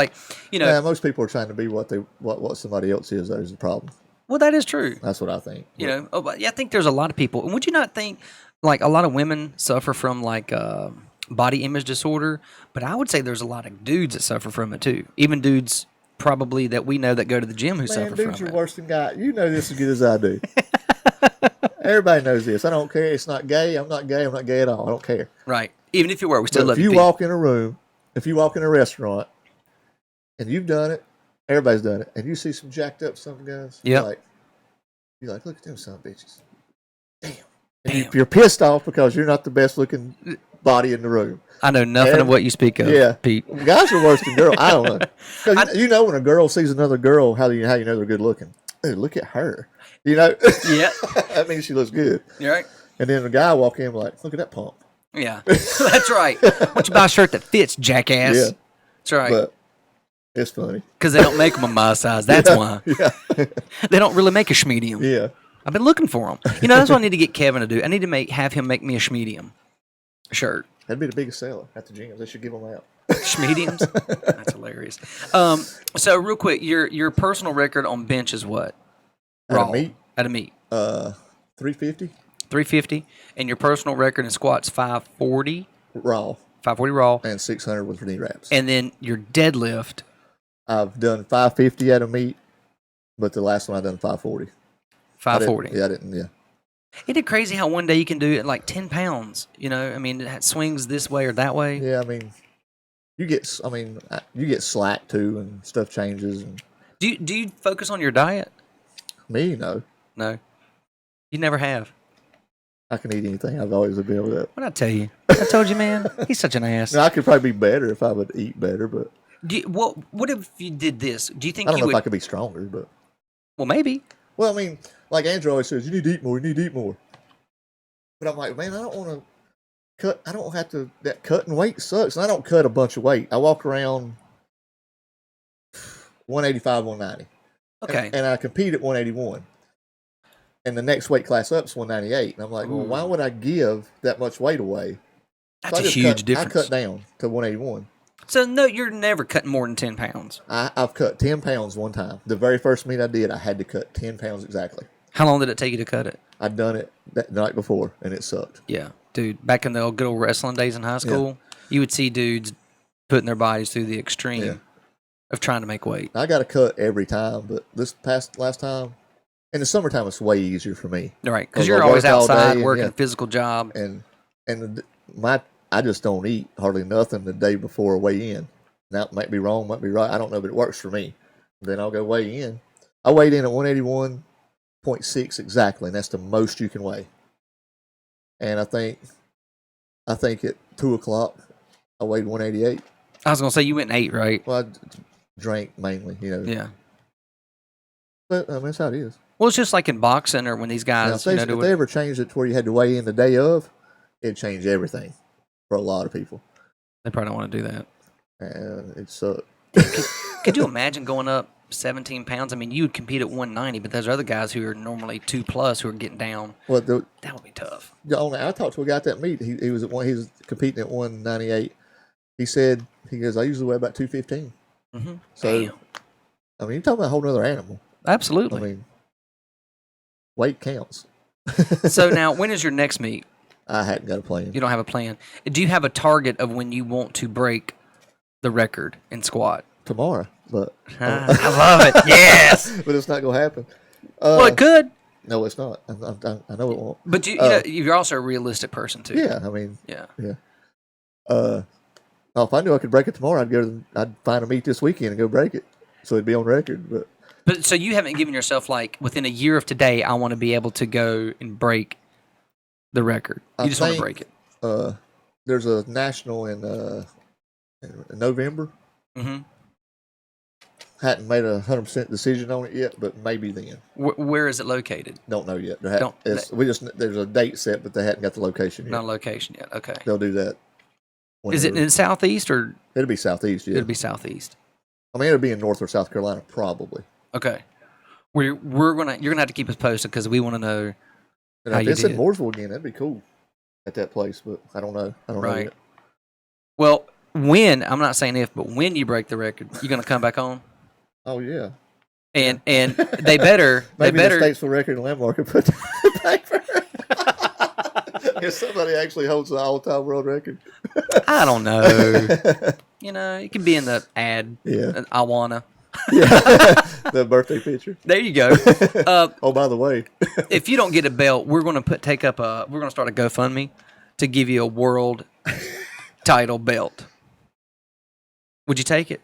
Yeah, most people are trying to be what somebody else is. That is the problem. Well, that is true. That's what I think. But I think there's a lot of people. And would you not think, like, a lot of women suffer from, like, body image disorder? But I would say there's a lot of dudes that suffer from it too. Even dudes probably that we know that go to the gym who suffer from it. Dudes are worse than guys. You know this as good as I do. Everybody knows this. I don't care. It's not gay. I'm not gay. I'm not gay at all. I don't care. Right. Even if you were, we still love you. If you walk in a room, if you walk in a restaurant, and you've done it, everybody's done it, and you see some jacked up some guys, you're like, look at them son of bitches. Damn. And you're pissed off because you're not the best looking body in the room. I know nothing of what you speak of, Pete. Guys are worse than girls. I don't know. Because when a girl sees another girl, how do you know they're good looking? Dude, look at her. Yeah. That means she looks good. You're right. And then the guy walk in like, look at that pump. Yeah, that's right. Why don't you buy a shirt that fits, jackass? Yeah. That's right. But it's funny. Because they don't make them a my size. That's why. Yeah. They don't really make a schmedium. Yeah. I've been looking for them. That's what I need to get Kevin to do. I need to have him make me a schmedium shirt. That'd be the biggest seller at the gyms. They should give them out. Schmediums? That's hilarious. So real quick, your personal record on bench is what? At a meet? 350. 350, and your personal record in squats 540 raw. 540 raw, and 600 with knee wraps. And then your deadlift. I've done 550 at a meet, but the last one I done 540. 540. I didn't. Yeah. Isn't it crazy how one day you can do it like 10 pounds? It swings this way or that way. Yeah, you get slack too, and stuff changes. And do you focus on your diet? Me, no. You never have. I can eat anything. I've always been able to. What did I tell you? I told you, man. He's such an ass. No, I could probably be better if I would eat better, but. What if you did this? Do you think I don't know if I could be stronger, but. Well, maybe. Well, like Andrew always says, you need to eat more. You need to eat more. But I'm like, man, I don't want to cut. I don't have to. That cutting weight sucks. And I don't cut a bunch of weight. I walk around 185, 190. Okay. And I compete at 181. And the next weight class up is 198. And I'm like, well, why would I give that much weight away? That's a huge difference. I cut down to 181. So, no, you're never cutting more than 10 pounds. I've cut 10 pounds one time. The very first meet I did, I had to cut 10 pounds exactly. How long did it take you to cut it? I'd done it that night before, and it sucked. Yeah. Dude, back in the good old wrestling days in high school, you would see dudes putting their bodies through the extreme of trying to make weight. I got to cut every time, but last time, in the summertime, it's way easier for me. Right, because you're always outside working a physical job. And I just don't eat hardly nothing the day before weigh in. Now, it might be wrong, might be right. I don't know, but it works for me. Then I'll go weigh in. I weighed in at 181.6 exactly, and that's the most you can weigh. And I think at 2 o'clock, I weighed 188. I was going to say you went and ate, right? Well, I drank mainly, Yeah. But, that's how it is. Well, it's just like in boxing or when these guys, if they ever changed it to where you had to weigh in the day of, it'd change everything for a lot of people. They probably don't want to do that. And it sucked. Could you imagine going up 17 pounds? You would compete at 190, but there's other guys who are normally 2+ who are getting down. Well, that would be tough. I talked to a guy at that meet. He was competing at 198. He said, I usually weigh about 215. Mm-hmm. So, damn. you're talking about a whole other animal. Absolutely. Weight counts. So now, when is your next meet? I hadn't got a plan. You don't have a plan. Do you have a target of when you want to break the record in squat? Tomorrow, but I love it. Yes, but it's not gonna happen. well, it could. No, it's not. I know it won't. But you're also a realistic person too. Yeah, I mean, yeah. Now, if I knew I could break it tomorrow, I'd find a meet this weekend and go break it, so it'd be on record. But so you haven't given yourself like within a year of today, I want to be able to go and break the record. You just want to break it. There's a national in November. Mm-hmm. Hadn't made a 100% decision on it yet, but maybe then. Where is it located? Don't know yet. There's a date set, but they hadn't got the location yet. Not a location yet. Okay. They'll do that. Is it in Southeast or? It'll be Southeast. Yeah. It'll be Southeast. I mean, it'll be in North or South Carolina, probably. Okay. You're gonna have to keep us posted because we want to know. And if it's in Mooresville again, that'd be cool at that place, but I don't know. I don't know yet. Well, I'm not saying if, but when you break the record, you're gonna come back on. Oh yeah. And they better maybe the Statesville record and landmark and put the paper. If somebody actually holds the all-time world record. I don't know. It can be in the ad. Yeah. I wanna. Yeah. The birthday picture. There you go. Oh, by the way, if you don't get a belt, we're gonna start a GoFundMe to give you a world title belt. Would you take it?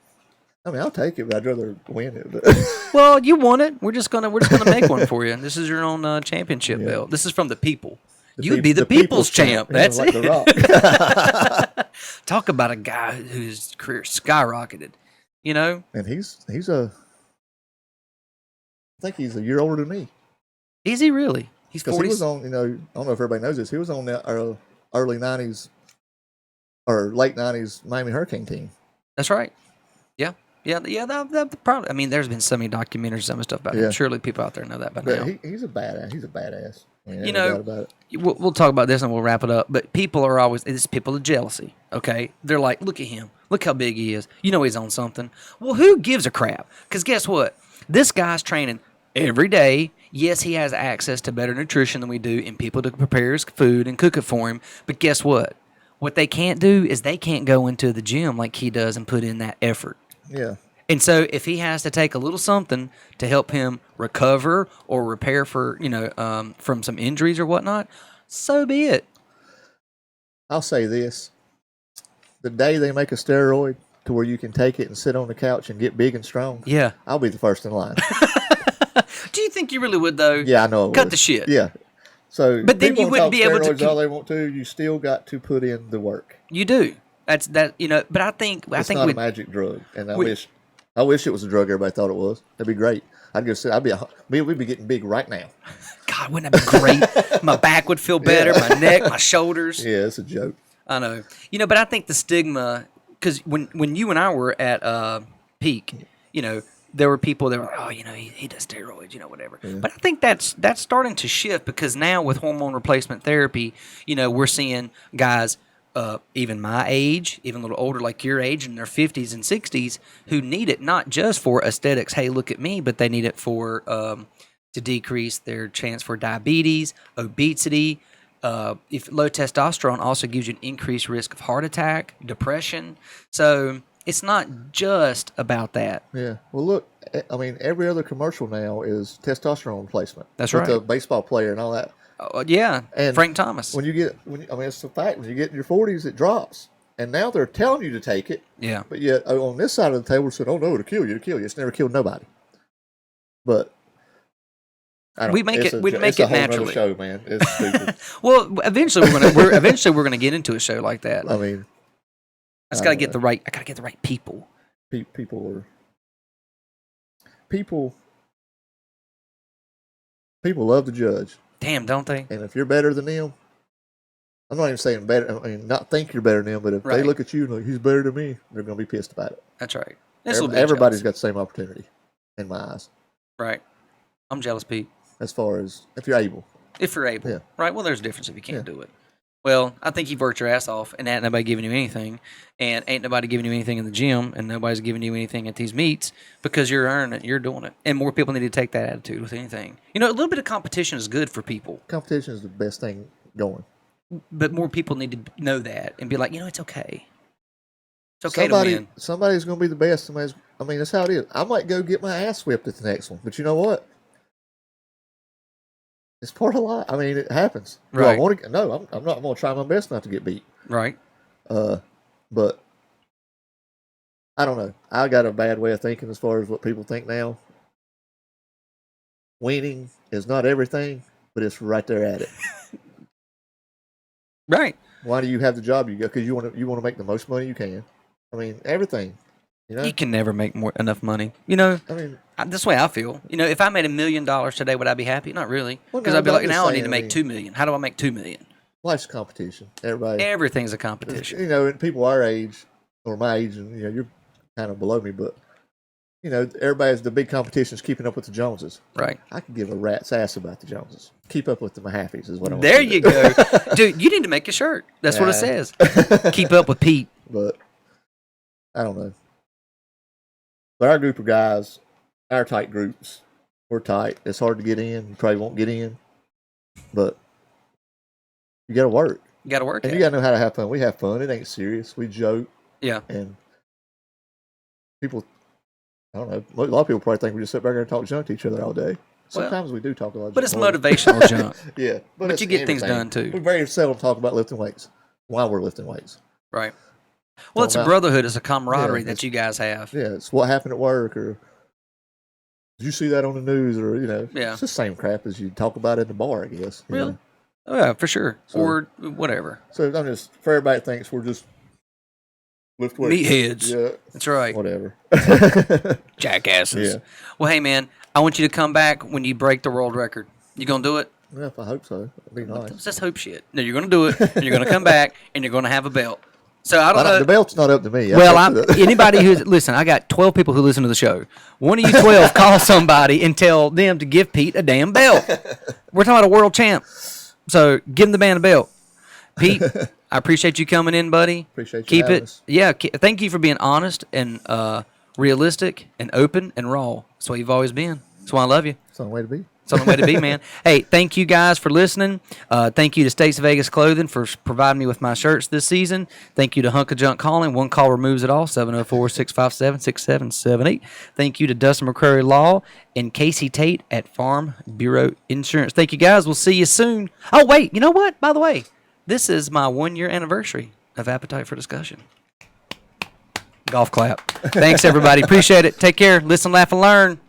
I mean, I'll take it, but I'd rather win it. But. Well, you want it. We're just gonna make one for you. This is your own championship belt. This is from the people. You'd be the people's champ. That's like it. The Rock. Talk about a guy whose career skyrocketed. And he's I think he's a year older than me. Is he really? He's 40. He was on. I don't know if everybody knows this. He was on the early '90s or late '90s Miami Hurricane team. That's right. Yeah. That probably. I mean, there's been so many documentaries, so much stuff about him. Surely people out there know that by now. He's a badass. He's a badass. I mean, about it. We'll talk about this and we'll wrap it up. But people are always, it's people of jealousy. Okay, they're like, look at him. Look how big he is. He's on something. Well, who gives a crap? Because guess what? This guy's training every day. Yes, he has access to better nutrition than we do and people to prepare his food and cook it for him. But guess what? What they can't do is they can't go into the gym like he does and put in that effort. Yeah. And so if he has to take a little something to help him recover or repair from some injuries or whatnot, so be it. I'll say this. The day they make a steroid to where you can take it and sit on the couch and get big and strong, I'll be the first in line. Do you think you really would, though? Yeah, I know. Cut the shit. Yeah. So, but then you wouldn't be able to. All they want to, you still got to put in the work. You do. That's that. But I think it's not a magic drug, and I wish it was a drug everybody thought it was. That'd be great. I'd go say we'd be getting big right now. God, wouldn't that be great? My back would feel better. My neck, my shoulders. Yeah, it's a joke. I know. But I think the stigma, because when you and I were at peak, there were people that were, he does steroids, whatever. Yeah. But I think that's starting to shift because now with hormone replacement therapy, we're seeing guys even my age, even a little older like your age in their 50s and 60s who need it not just for aesthetics, hey, look at me, but they need it for to decrease their chance for diabetes, obesity. If low testosterone also gives you an increased risk of heart attack, depression. So it's not just about that. Yeah. Well, look, I mean, every other commercial now is testosterone replacement. That's right. With the baseball player and all that. Yeah. And Frank Thomas. It's a fact. When you get in your 40s, it drops. And now they're telling you to take it. Yeah. But yet, on this side of the table, said, "Oh no, it'll kill you. It'll kill you." It's never killed nobody. But we'd make it naturally. Show, man. It's stupid. Well, eventually we're gonna get into a show like that. I mean, I gotta get the right people. People love to judge. Damn, don't they? And if you're better than them, I'm not even saying better. I mean, not think you're better than them, but if they look at you and like he's better than me, they're gonna be pissed about it. That's right. Everybody's got the same opportunity, in my eyes. Right. I'm jealous, Pete. As far as if you're able. If you're able. Yeah. Right. Well, there's a difference if you can't do it. Well, I think you've worked your ass off, and ain't nobody giving you anything, and ain't nobody giving you anything in the gym, and nobody's giving you anything at these meets because you're earning it, you're doing it, and more people need to take that attitude with anything. A little bit of competition is good for people. Competition is the best thing going. But more people need to know that and be like, it's okay. It's okay to win. Somebody's going to be the best. That's how it is. I might go get my ass whipped at the next one, but you know what? It's part of life. It happens. Right. No, I'm not going to try my best not to get beat. Right. But I don't know. I got a bad way of thinking as far as what people think now. Winning is not everything, but it's right there at it. Right. Why do you have the job you got? Because you want to make the most money you can. Everything. You can never make enough money. That's the way I feel. If I made $1 million today, would I be happy? Not really. Because I'd be like, now I need to make $2 million. How do I make $2 million? Life's a competition. Everything's a competition. And people our age or my age, and you're kind of below me, but everybody's the big competition is keeping up with the Joneses. Right. I can give a rat's ass about the Joneses. Keep up with the Mahaffeys is what I want. There you go, dude. You need to make a shirt. That's what it says. Keep up with Pete. But I don't know. But our group of guys, our tight groups, we're tight. It's hard to get in. You probably won't get in, but you got to work. You got to work. And you got to know how to have fun. We have fun. It ain't serious. We joke. Yeah. And people, I don't know. A lot of people probably think we just sit back there and talk junk to each other all day. Sometimes we do talk a lot of junk. But it's motivational junk. Yeah. But you get things done too. We very seldom talk about lifting weights while we're lifting weights. Right. Well, it's a brotherhood. It's a camaraderie that you guys have. Yeah. It's what happened at work, or did you see that on the news, or Yeah. It's the same crap as you talk about in the bar, I guess. Really? Oh yeah, for sure. Or whatever. So I'm just, for everybody that thinks we're just lift weights. Meatheads. Yeah. That's right. Whatever. Jackasses. Yeah. Well, hey man, I want you to come back when you break the world record. You gonna do it? Yeah, if I hope so. It'd be nice. Let's just hope shit. No, you're gonna do it. And you're gonna come back, and you're gonna have a belt. So I don't know. The belt's not up to me. Anybody who's listen. I got 12 people who listen to the show. One of you 12 call somebody and tell them to give Pete a damn belt. We're talking about a world champ. So give him the man a belt. Pete, I appreciate you coming in, buddy. Appreciate you Keep having it. us. Yeah. Thank you for being honest and realistic and open and raw. That's what you've always been. That's why I love you. It's the only way to be. It's the only way to be, man. Hey, thank you guys for listening. Thank you to States Vegas Clothing for providing me with my shirts this season. Thank you to Hunk of Junk Calling. One call removes it all, 704-657-6778. Thank you to Dustin McCrary Law and Kasey.tate at Farm Bureau Insurance. Thank you, guys. We'll see you soon. Oh, wait. You know what? By the way, this is my 1-year anniversary of Appetite for Discussion. Golf clap. Thanks, everybody. Appreciate it. Take care. Listen, laugh, and learn.